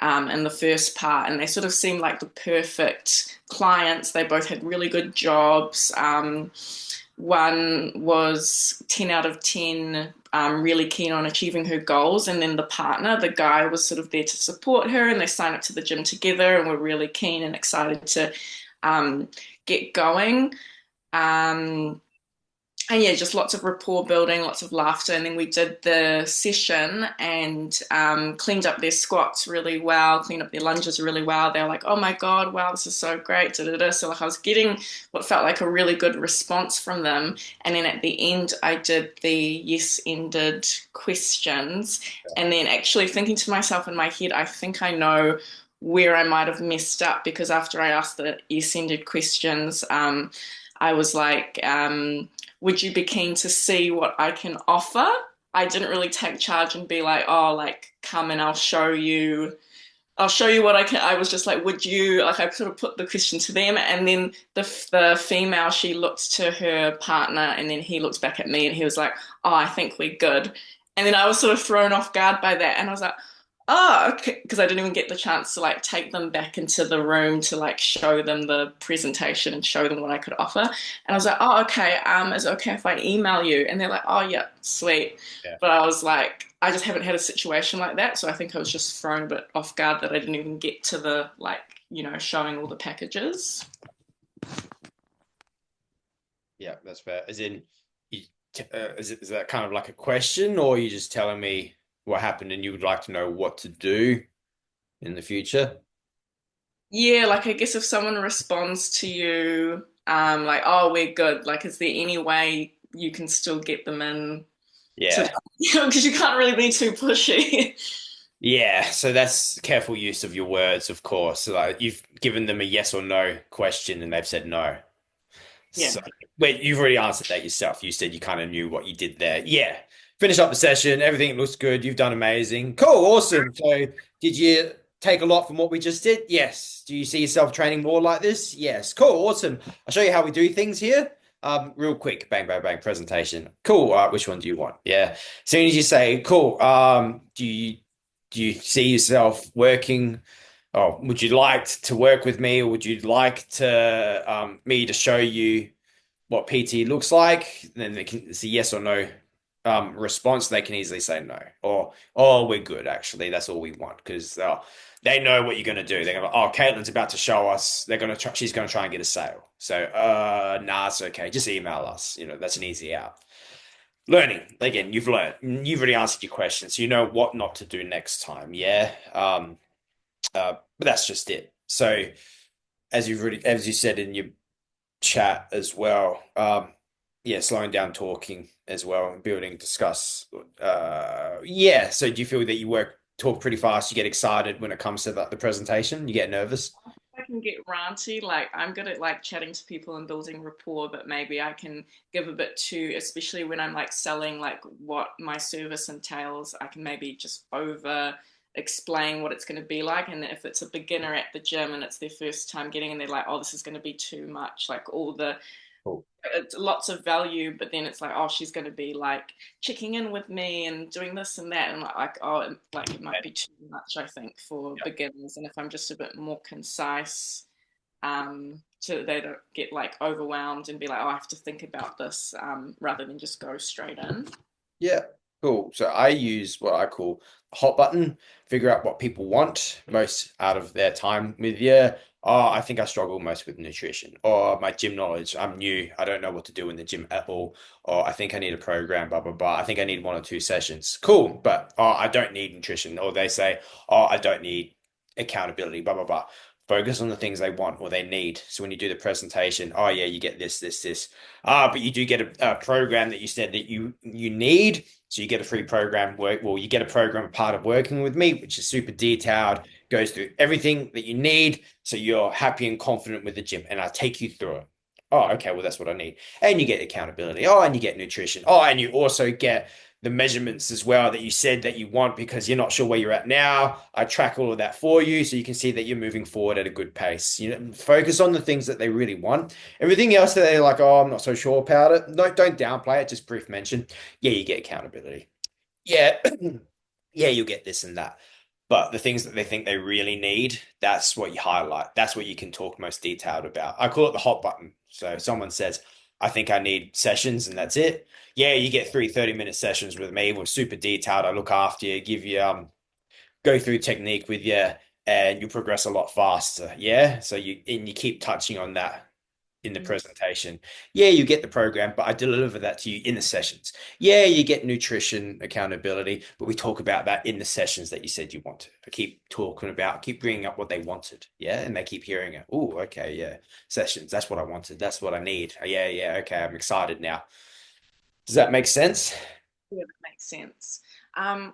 in the first part, and they sort of seemed like the perfect clients. They both had really good jobs. One was 10 out of 10, really keen on achieving her goals, and then the partner, the guy, was sort of there to support her, and they signed up to the gym together and were really keen and excited to get going. And yeah, just lots of rapport building, lots of laughter. And then we did the session and cleaned up their squats really well, cleaned up their lunges really well. They were like, oh my God, wow, this is so great. Da, da, da. So like I was getting what felt like a really good response from them. And then at the end, I did the yes-ended questions. And then actually thinking to myself in my head, I think I know where I might have messed up, because after I asked the yes-ended questions, I was like, would you be keen to see what I can offer? I didn't really take charge and be like, oh, like, come and I'll show you what I can. I was just like, would you, like, I sort of put the question to them, and then the female, she looked to her partner, and then he looked back at me, and he was like, oh, I think we're good. And then I was sort of thrown off guard by that, and I was like, oh, okay, because I didn't even get the chance to like take them back into the room to like show them the presentation and show them what I could offer. And I was like, oh, okay, is it okay if I email you? And they're like, oh, yeah, sweet. Yeah. But I was like, I just haven't had a situation like that, so I think I was just thrown a bit off guard that I didn't even get to the like, showing all the packages. Yeah, that's fair. As in, is that kind of like a question, or are you just telling me what happened and you would like to know what to do in the future? Yeah, like I guess if someone responds to you, like, oh, we're good, like, is there any way you can still get them in? Yeah. Because you can't really be too pushy. Yeah, so that's careful use of your words, of course. So, like, you've given them a yes or no question and they've said no. Yeah. So, wait, you've already answered that yourself. You said you kind of knew what you did there. Yeah. Finish up the session. Everything looks good. You've done amazing. Cool. Awesome. So did you take a lot from what we just did? Yes. Do you see yourself training more like this? Yes. Cool. Awesome. I'll show you how we do things here. Real quick. Bang, bang, bang. Presentation. Cool. All right. Which one do you want? Yeah. As soon as you say, cool. Do you see yourself working? Oh, would you like to work with me, or would you like to me to show you what PT looks like? And then it's a yes or no response. They can easily say no, or oh, we're good, actually, that's all we want, because they know what you're going to do. They're going to, oh, Caitlin's about to show us, she's going to try and get a sale, so nah, it's okay, just email us, that's an easy out. learning. Again, you've learned. You've already answered your question, so you know what not to do next time. Yeah. But that's just it. So as you said in your chat as well, yeah, slowing down talking as well, and building, discuss. Yeah. So do you feel that talk pretty fast? You get excited when it comes to the presentation? You get nervous? I can get ranty. Like I'm good at like chatting to people and building rapport, but maybe I can give a bit too, especially when I'm like selling like what my service entails. I can maybe just over explain what it's going to be like. And if it's a beginner at the gym and it's their first time getting in, they're like, oh, this is going to be too much. Like all the Cool. it's lots of value, but then it's like, oh, she's going to be like checking in with me and doing this and that, and like, oh, like it might be too much, I think, for beginners. And if I'm just a bit more concise, so that they don't get like overwhelmed and be like, oh, I have to think about this, rather than just go straight in. Yeah, cool. So I use what I call a hot button, figure out what people want most out of their time with you. Oh, I think I struggle most with nutrition. Or my gym knowledge, I'm new. I don't know what to do in the gym at all. Or I think I need a program, blah, blah, blah. I think I need 1 or 2 sessions. Cool. But I don't need nutrition. Or they say, oh, I don't need accountability, blah, blah, blah. Focus on the things they want or they need. So when you do the presentation, oh yeah, you get this, this, this. But you do get a program that you said that you need. So you get a free program work. Well, you get a program part of working with me, which is super detailed, goes through everything that you need. So you're happy and confident with the gym. And I take you through it. Oh, okay. Well, that's what I need. And you get accountability. Oh, and you get nutrition. Oh, and you also get the measurements as well that you said that you want because you're not sure where you're at now. I track all of that for you so you can see that you're moving forward at a good pace. You know, focus on the things that they really want. Everything else that they're like, oh, I'm not so sure about it. No, don't downplay it. Just brief mention. Yeah, you get accountability. Yeah, yeah, you'll get this and that. But the things that they think they really need, that's what you highlight. That's what you can talk most detailed about. I call it the hot button. So someone says, I think I need sessions and that's it. Yeah, you get 30-minute sessions with me. We're super detailed. I look after you, give you go through technique with you, and you progress a lot faster. Yeah. So you keep touching on that in the presentation. Yeah, you get the program, but I deliver that to you in the sessions. Yeah, you get nutrition accountability, but we talk about that in the sessions that you said you wanted. I keep bringing up what they wanted. Yeah, and they keep hearing it. Oh, okay, yeah, sessions. That's what I wanted. That's what I need. Yeah, yeah, okay, I'm excited now. Does that make sense? Yeah, that makes sense.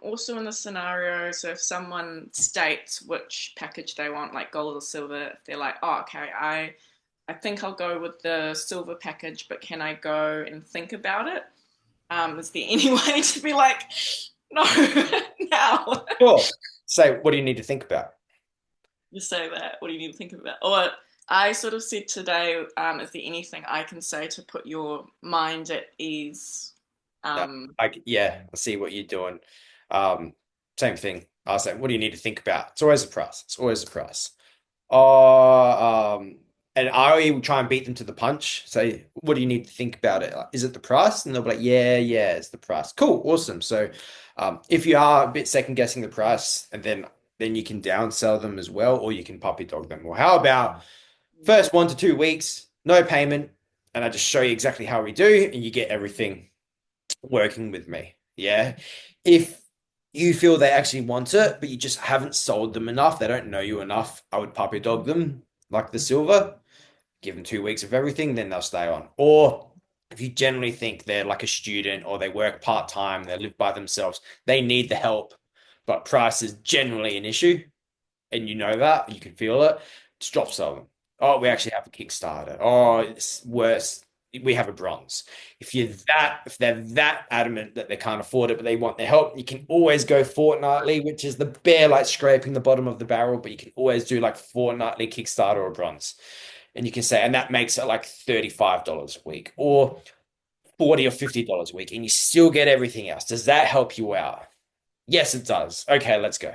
Also in the scenario, so if someone states which package they want, like gold or silver, if they're like, oh, okay, I think I'll go with the silver package, but can I go and think about it? Is there any way to be like, no, now? Sure. So, what do you need to think about? You say that. What do you need to think about? Or I sort of said today, is there anything I can say to put your mind at ease? Yeah, I see what you're doing. Same thing. I was like, what do you need to think about? It's always a price. It's always a price. And I will try and beat them to the punch. Say, what do you need to think about it? Like, is it the price? And they'll be like, yeah, yeah, it's the price. Cool, awesome. So, if you are a bit second guessing the price, and then you can downsell them as well, or you can puppy dog them. Or how about first 1 to 2 weeks, no payment, and I just show you exactly how we do, and you get everything working with me. Yeah. If you feel they actually want it, but you just haven't sold them enough, they don't know you enough, I would puppy dog them like the silver, give them 2 weeks of everything, then they'll stay on. Or if you generally think they're like a student or they work part-time, they live by themselves, they need the help, but price is generally an issue, and you know that, you can feel it, just drop sell them. Oh, we actually have a Kickstarter. Oh, it's worse. We have a bronze. If they're that adamant that they can't afford it, but they want their help, you can always go fortnightly, which is the bare like scraping the bottom of the barrel, but you can always do like fortnightly Kickstarter or bronze. And you can say, and that makes it like $35 a week or $40 or $50 a week, and you still get everything else. Does that help you out? Yes, it does. Okay, let's go.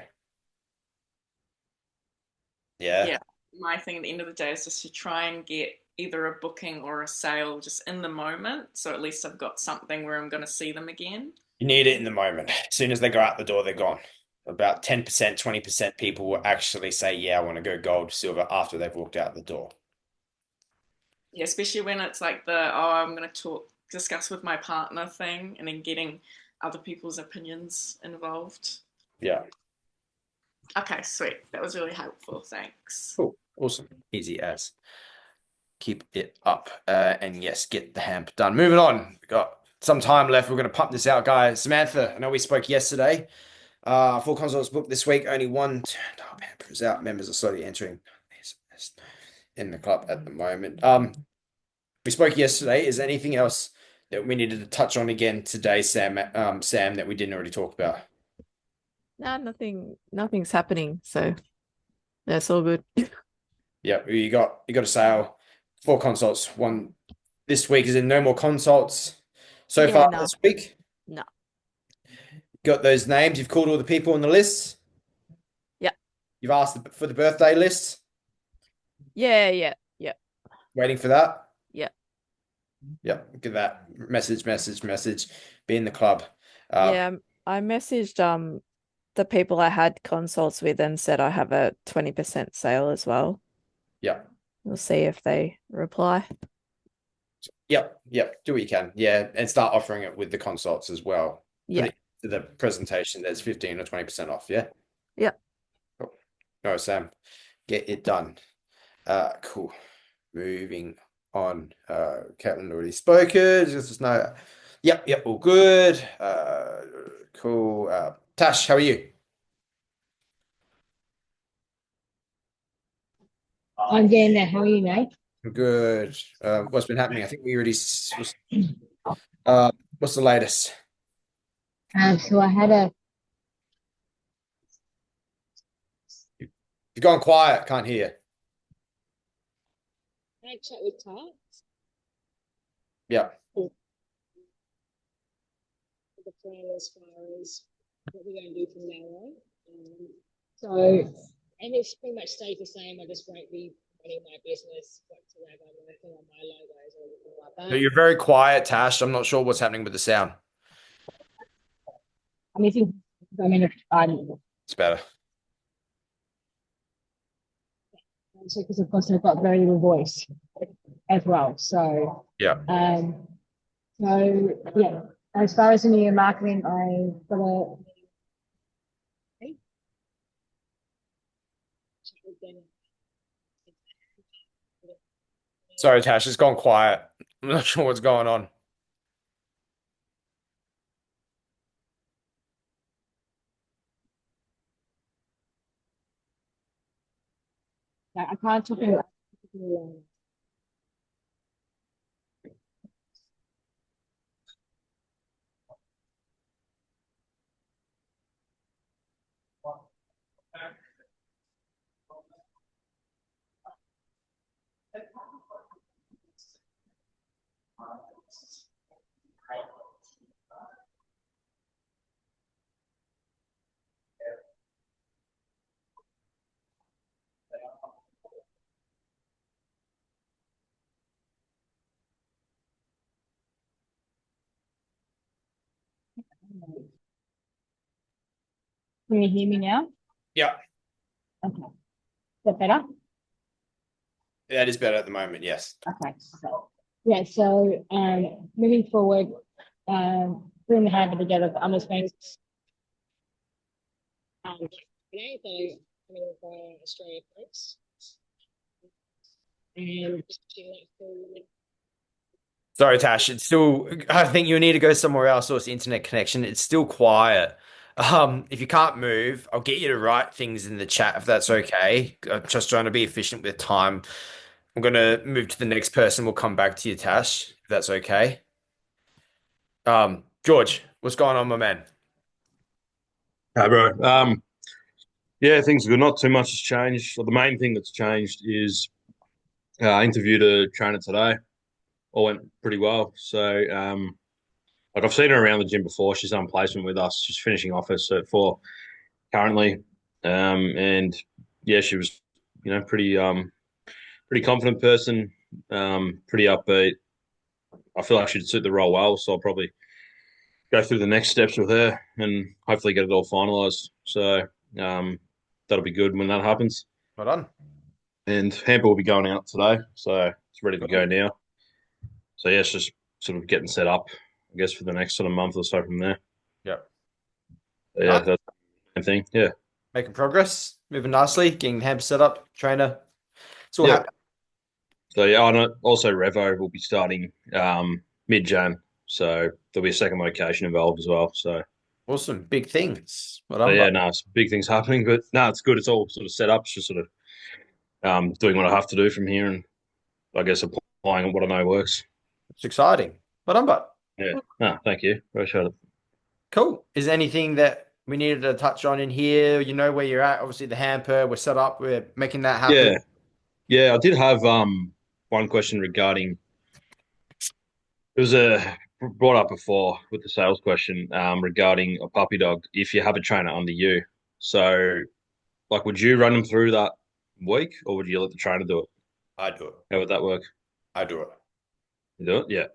Yeah. Yeah, my thing at the end of the day is just to try and get either a booking or a sale just in the moment. So at least I've got something where I'm going to see them again. You need it in the moment. As soon as they go out the door, they're gone. About 10%, 20% people will actually say, yeah, I want to go gold, silver after they've walked out the door. Yeah, especially when it's like oh, I'm going to talk discuss with my partner thing, and then getting other people's opinions involved. Yeah. Okay, sweet. That was really helpful. Thanks. Cool. Awesome. Easy as. Keep it up. And yes, get the hamp done. Moving on. We've got some time left. We're going to pump this out, guys. Samantha, I know we spoke yesterday. Full consults booked this week. Only one hamper is out. Members are slowly entering in the club at the moment. We spoke yesterday. Is there anything else that we needed to touch on again today, Sam, that we didn't already talk about? No, nothing's happening. So that's all good. Yeah, you got a sale, 4 consults. One this week is in no more consults so far this week. No. Got those names. You've called all the people on the list. Yeah. You've asked for the birthday list. Yeah. Waiting for that. Yeah. Yeah. Look at that. Message. Be in the club. Yeah. I messaged the people I had consults with and said I have a 20% sale as well. Yeah. We'll see if they reply. Yep. Do what you can. Yeah. And start offering it with the consults as well. Yeah. To the presentation, there's 15 or 20% off. Yeah. Yeah. Cool. No, Sam, get it done. Cool. Moving on. Caitlin already spoken. Just no. Yep. All good. Cool. Tash, how are you? I'm getting there. How are you, mate? Good. What's been happening? I think we already. What's the latest? So I had a. You've gone quiet. Can't hear. Can I chat with Tart? Yeah. The plan as far as what we're going to do from now on. And it's pretty much stays the same. I just won't be running my business whatsoever. I'm working on my logos or anything like that. So you're very quiet, Tash. I'm not sure what's happening with the sound. It's better. Because of course I've got very little voice as well. So yeah. As far as the new marketing, I've got a. Sorry, Tash, it's gone quiet. I'm not sure what's going on. I can't talk about. Can you hear me now? Yeah. Okay. Is that better? That is better at the moment, yes. Okay. Yeah, so moving forward, putting the hamper together, I'm just going to today, so coming via Australia Post. And sorry, Tash, it's still, I think you need to go somewhere else or it's the internet connection. It's still quiet. If you can't move, I'll get you to write things in the chat if that's okay. I'm just trying to be efficient with time. I'm going to move to the next person. We'll come back to you, Tash, if that's okay. George, what's going on, my man? Hi, bro. Yeah, things are good. Not too much has changed. Well, the main thing that's changed is I interviewed a trainer today. All went pretty well. So, like I've seen her around the gym before. She's on placement with us. She's finishing office at 4 currently. And yeah, she was, pretty confident person, pretty upbeat. I feel like she'd suit the role well. So I'll probably go through the next steps with her and hopefully get it all finalized. So that'll be good when that happens. Well done. And hamper will be going out today, so it's ready to go now. So yeah, it's just sort of getting set up, I guess, for the next sort of month or so from there. Yep. Yeah, Nice. that's the thing. Yeah. Making progress, moving nicely, getting the hamper set up, trainer. It's all Yeah. happening. So yeah, and also Revo will be starting mid-Jan, so there'll be a second location involved as well. So, Awesome. Big things. Well so done, yeah, bud. no, it's big things happening, but no, it's good. It's all sort of set up. It's just sort of doing what I have to do from here, and I guess applying what I know works. It's exciting. Well done, bud. Yeah. No, thank you. Appreciate it. Cool. Is there anything that we needed to touch on in here? You know where you're at. Obviously, the hamper, we're set up. We're making that happen. Yeah. Yeah, I did have one question regarding it was brought up before with the sales question regarding a puppy dog if you have a trainer under you. So like would you run them through that week or would you let the trainer do it? I do it. How would that work? I do it. You do it? Yeah.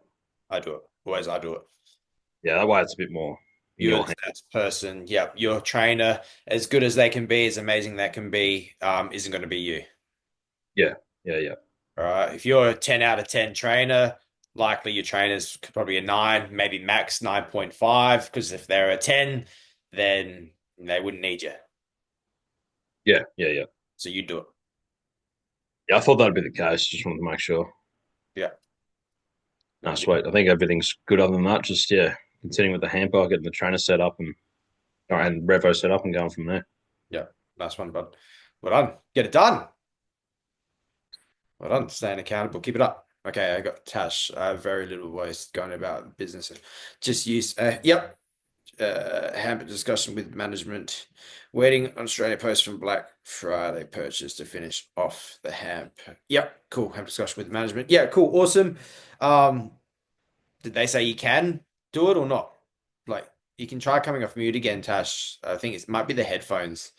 I do it. Always I do it. Yeah, that way it's a bit more in You're your the hands. best person. Yeah, your trainer, as good as they can be, as amazing they can be, isn't going to be you. Yeah. Yeah, yeah. All right. If you're a 10 out of 10 trainer, likely your trainer's probably a 9, maybe max 9.5, because if they're a 10, then they wouldn't need you. Yeah, yeah, yeah. So you do it. Yeah, I thought that'd be the case. Just wanted to make sure. Yeah. No, sweet. I think everything's good other than that. Just yeah, continuing with the hamper, getting the trainer set up and Revo set up and going from there. Yeah. Nice one, bud. Well done. Get it done. Well done. Staying accountable. Keep it up. Okay, I got Tash. I have very little voice going about business. Just use, yep. Hamper discussion with management. Waiting on Australia Post from Black Friday purchase to finish off the hamp. Yep, cool. Have discussion with management. Yeah, cool. Awesome. Did they say you can do it or not? Like, you can try coming off mute again, Tash. I think it might be the headphones.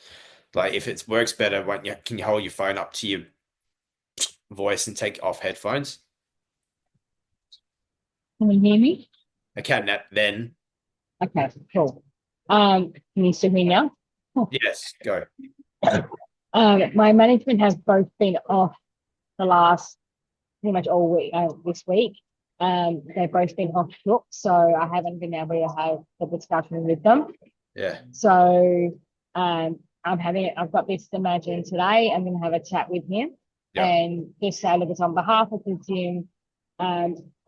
Like, if it works better, can you hold your phone up to your voice and take off headphones? Can you hear me? I can then. Okay, cool. Can you still hear me now? Yes, go. My management has both been off the last pretty much all week this week. They've both been off book, so I haven't been able to have the discussion with them. Yeah. So I've got this Imagine today. I'm gonna have a chat with him and just say that it's on behalf of the gym.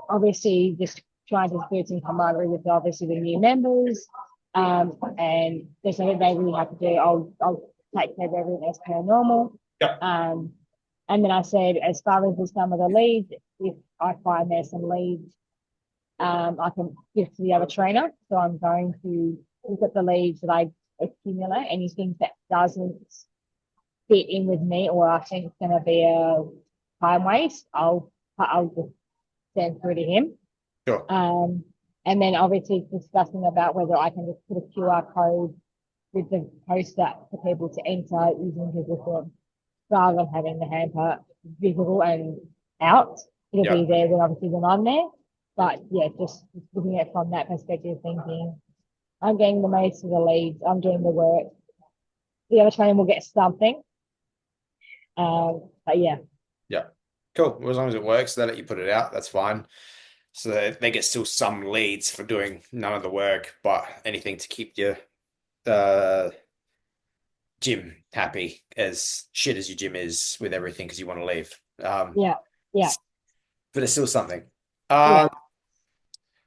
Obviously just trying to build some camaraderie with obviously the new members. And there's nothing they really have to do. I'll take care of everything as per normal. Yep. And then I said, as far as some of the leads, if I find there's some leads, I can give to the other trainer. So I'm going to look at the leads that I accumulate. Anything that doesn't fit in with me or I think it's going to be a time waste, I'll just send through to him. Sure. And then obviously discussing about whether I can just put a QR code with the poster for people to enter using Google Form rather than having the hamper visible and out. It'll be there when I'm there. But yeah, just looking at it from that perspective, thinking I'm getting the most of the leads, I'm doing the work. The other trainer will get something. But yeah. Yeah. Cool. Well, as long as it works, they let you put it out. That's fine. So they get still some leads for doing none of the work, but anything to keep your gym happy, as shit as your gym is with everything, because you want to leave. Yeah. But it's still something. Yeah.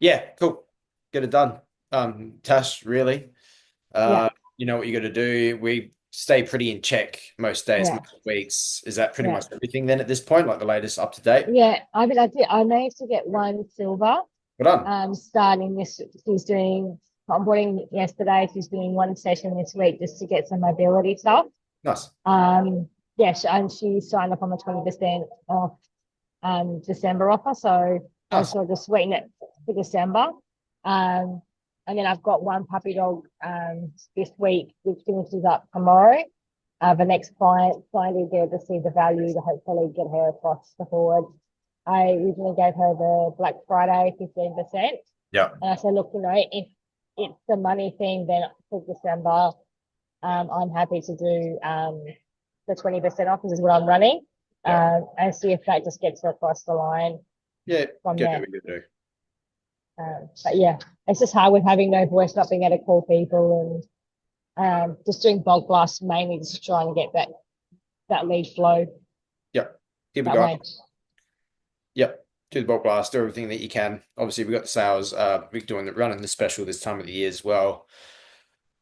Yeah, cool. Get it done. Tash, really. You know what you got to do. We stay pretty in check most days, most weeks. Is that pretty much everything then at this point, like the latest up to date? Yeah, I did. I managed to get one silver. Well done. Starting this, she's doing onboarding yesterday. She's doing one session this week just to get some mobility stuff. Nice. Yes, and she signed up on the 20% off December offer. So I was sort of just waiting it for December. And then I've got one puppy dog this week, which finishes up tomorrow. The next client finally there to see the value to hopefully get her across the board. I originally gave her the Black Friday 15%. Yeah. And I said, look, you know, if it's the money thing, then for December, I'm happy to do the 20% off. This is what I'm running. And see if that just gets her across the line. Yeah, from there. do. But yeah, it's just hard with having no voice, not being able to call people, and just doing bulk blasts mainly just to try and get that lead flow Yep. Keep it that going. way. Yep. Do the bulk blast, do everything that you can. Obviously, we've got the sales. We're running the special this time of the year as well.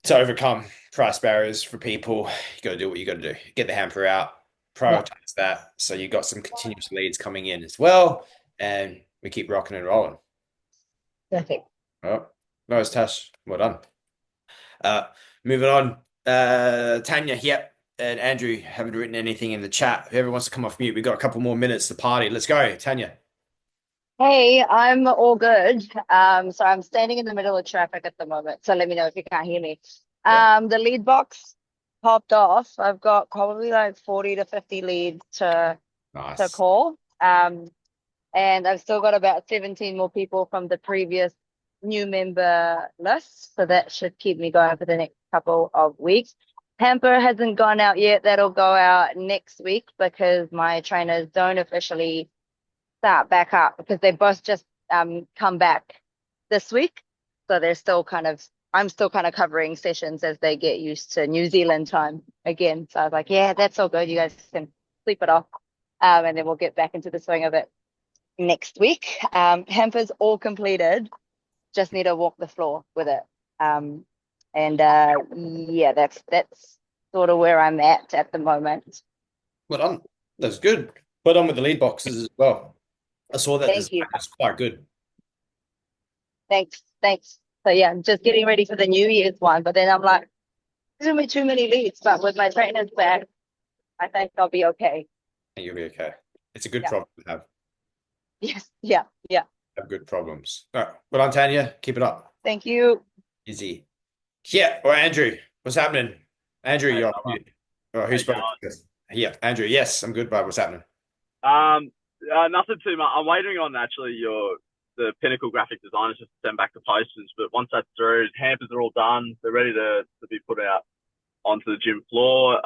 To overcome price barriers for people, you got to do what you got to do. Get the hamper out, prioritize that. So you got some continuous leads coming in as well, and we keep rocking and rolling. Perfect. Oh, nice, Tash. Well done. Moving on. Tanya, yep, and Andrew haven't written anything in the chat. Whoever wants to come off mute, we've got a couple more minutes to party. Let's go, Tanya. Hey, I'm all good. So I'm standing in the middle of traffic at the moment. So let me know if you can't hear me. The lead box popped off. I've got probably like 40 to 50 leads to call. And I've still got about 17 more people from the previous new member list. So that should keep me going for the next couple of weeks. Hamper hasn't gone out yet. That'll go out next week because my trainers don't officially start back up because they both just come back this week. So they're still I'm still kind of covering sessions as they get used to New Zealand time again. So I was like, yeah, that's all good. You guys can sleep it off. And then we'll get back into the swing of it next week. Hamper's all completed. Just need to walk the floor with it. Yeah, that's sort of where I'm at the moment. Well done. That's good. Well done with the lead boxes as well. I saw that Thank you. It's quite good. Thanks. So yeah, I'm just getting ready for the New Year's one, but then I'm like, there's gonna be too many leads. But with my trainers back, I think I'll be okay. And you'll be okay. It's a good problem to have. Yes. Yeah. Have good problems. All right. Well done, Tanya. Keep it up. Thank you. Easy. Yeah. Or Andrew, what's happening? Andrew, you're on mute. Oh, who's spoke? Yeah, Andrew. Yes, I'm good, bud. What's happening? Nothing too much. I'm waiting on actually the Pinnacle graphic designers just to send back the posters. But once that's through, hampers are all done. They're ready to be put out onto the gym floor.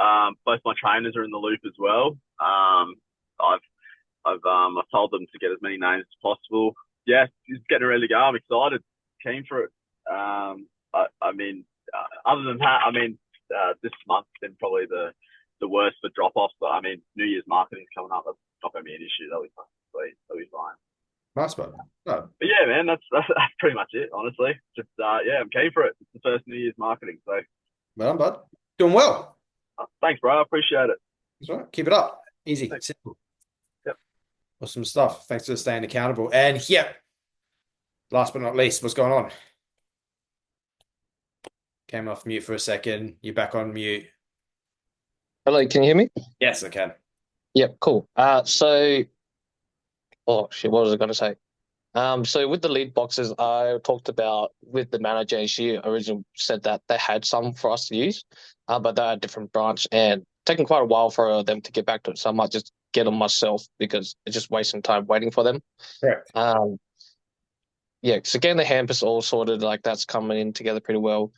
Both my trainers are in the loop as well. I've told them to get as many names as possible. Yeah, just getting ready to go. I'm excited, keen for it. Other than that, this month's been probably the worst for drop-offs. But I mean, New Year's marketing's coming up. That's not going to be an issue. That'll be fine. Nice one. Oh. But yeah, man, that's pretty much it. Honestly, just I'm keen for it. It's the first New Year's marketing, so. Well done, bud. Doing well. Thanks, bro. I appreciate it. That's right. Keep it up. Easy. Thanks. Simple. Yep. Awesome stuff. Thanks for staying accountable. And yeah, last but not least, what's going on? Came off mute for a second. You're back on mute. Hello, can you hear me? Yes, I can. Yep, cool. Oh shit, what was I going to say? So with the lead boxes, I talked about with the manager, and she originally said that they had some for us to use, but they're a different branch and taking quite a while for them to get back to it. So I might just get them myself because it's just wasting time waiting for them. Correct. Yeah, so getting the hampers all sorted, like that's coming in together pretty well.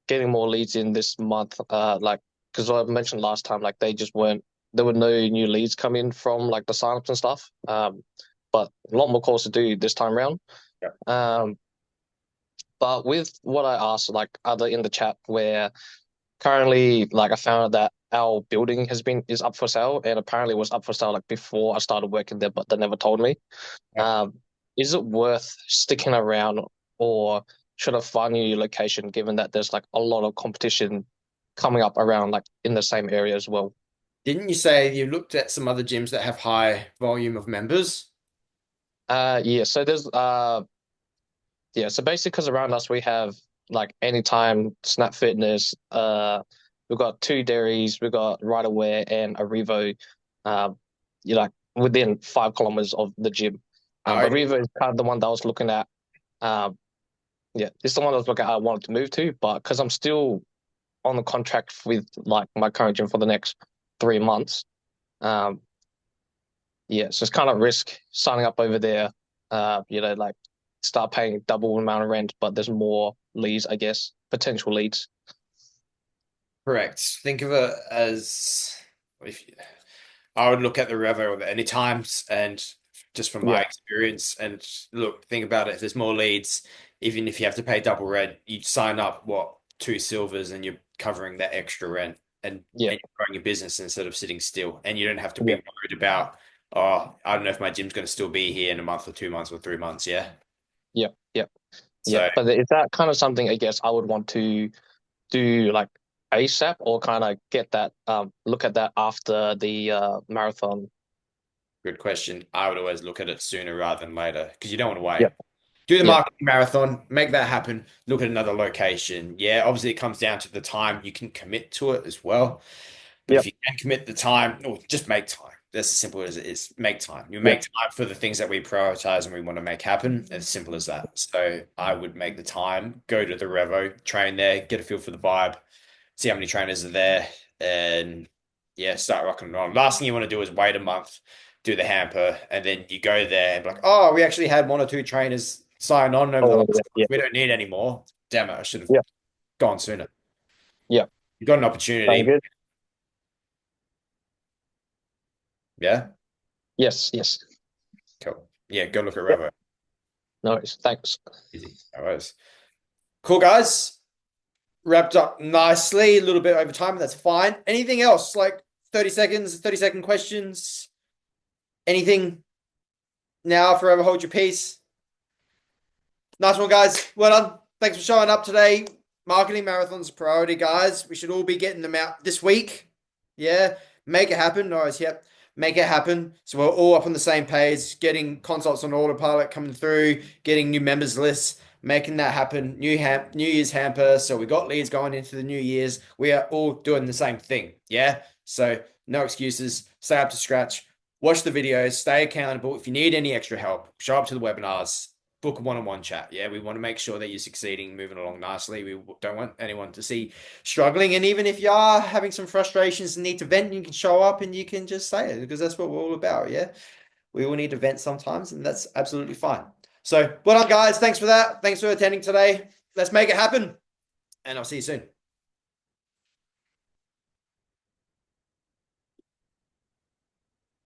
Getting more leads in this month, because I mentioned last time, like there were no new leads come in from like the signups and stuff. But a lot more calls to do this time around. Yeah. But with what I asked, like other in the chat, where currently, like I found that our building is up for sale, and apparently was up for sale like before I started working there, but they never told me. Yeah. Is it worth sticking around, or should I find a new location, given that there's like a lot of competition coming up around like in the same area as well? Didn't you say you looked at some other gyms that have high volume of members? Yeah, so there's so basically because around us we have like Anytime, Snap Fitness, we've got two dairies, we've got Right Aware and a Revo, like within 5 kilometers of the gym. But Revo is kind of the one that I was looking at. It's the one I was looking at I wanted to move to, but because I'm still on the contract with like my current gym for the next 3 months, so it's kind of risk signing up over there, like start paying double amount of rent, but there's more leads, I guess, potential leads. Correct. Think of it as I would look at the Revo or the Anytimes and just from my experience. And look, think about it. If there's more leads, even if you have to pay double rent, you sign up, what, 2 silvers, and you're covering that extra rent, and you're growing your business instead of sitting still. And you don't have to be worried about, oh, I don't know if my gym's going to still be here in a month or 2 months or 3 months. Yeah. Yep. So, yeah, but is that kind of something I guess I would want to do like ASAP, or kind of get that look at that after the marathon? good question. I would always look at it sooner rather than later, because you don't want to wait. Yep. Do the marketing marathon, make that happen, look at another location. Yeah, obviously it comes down to the time you can commit to it as well. But if you can commit the time, or just make time. That's as simple as it is. Make time. You make time for the things that we prioritize and we want to make happen. As simple as that. So I would make the time, go to the Revo, train there, get a feel for the vibe, see how many trainers are there, and start rocking and rolling. Last thing you want to do is wait a month, do the hamper, and then you go there and be like, oh, we actually had 1 or 2 trainers sign on over the last month. We don't need any more. Damn it, I should have gone sooner. Yeah. You've got an opportunity. Good. Yeah? Yes. Cool. Yeah, go look at Revo. No worries. Thanks. Easy. No worries. Cool, guys. Wrapped up nicely, a little bit over time, but that's fine. Anything else? Like 30 seconds, 30-second questions? Anything now? Forever hold your peace. Nice one, guys. Well done. Thanks for showing up today. Marketing marathon's a priority, guys. We should all be getting them out this week. Yeah. Make it happen. Nice. Yep. Make it happen. So we're all up on the same page, getting consults on autopilot coming through, getting new members lists, making that happen. New Year's hamper. So we got leads going into the New Year's. We are all doing the same thing. Yeah. So no excuses. Stay up to scratch. Watch the videos. Stay accountable. If you need any extra help, show up to the webinars. Book a one-on-one chat. Yeah, we want to make sure that you're succeeding, moving along nicely. We don't want anyone to see struggling. And even if you are having some frustrations and need to vent, you can show up and you can just say it, because that's what we're all about. Yeah, we all need to vent sometimes, and that's absolutely fine. So, well done, guys. Thanks for that. Thanks for attending today. Let's make it happen, and I'll see you soon.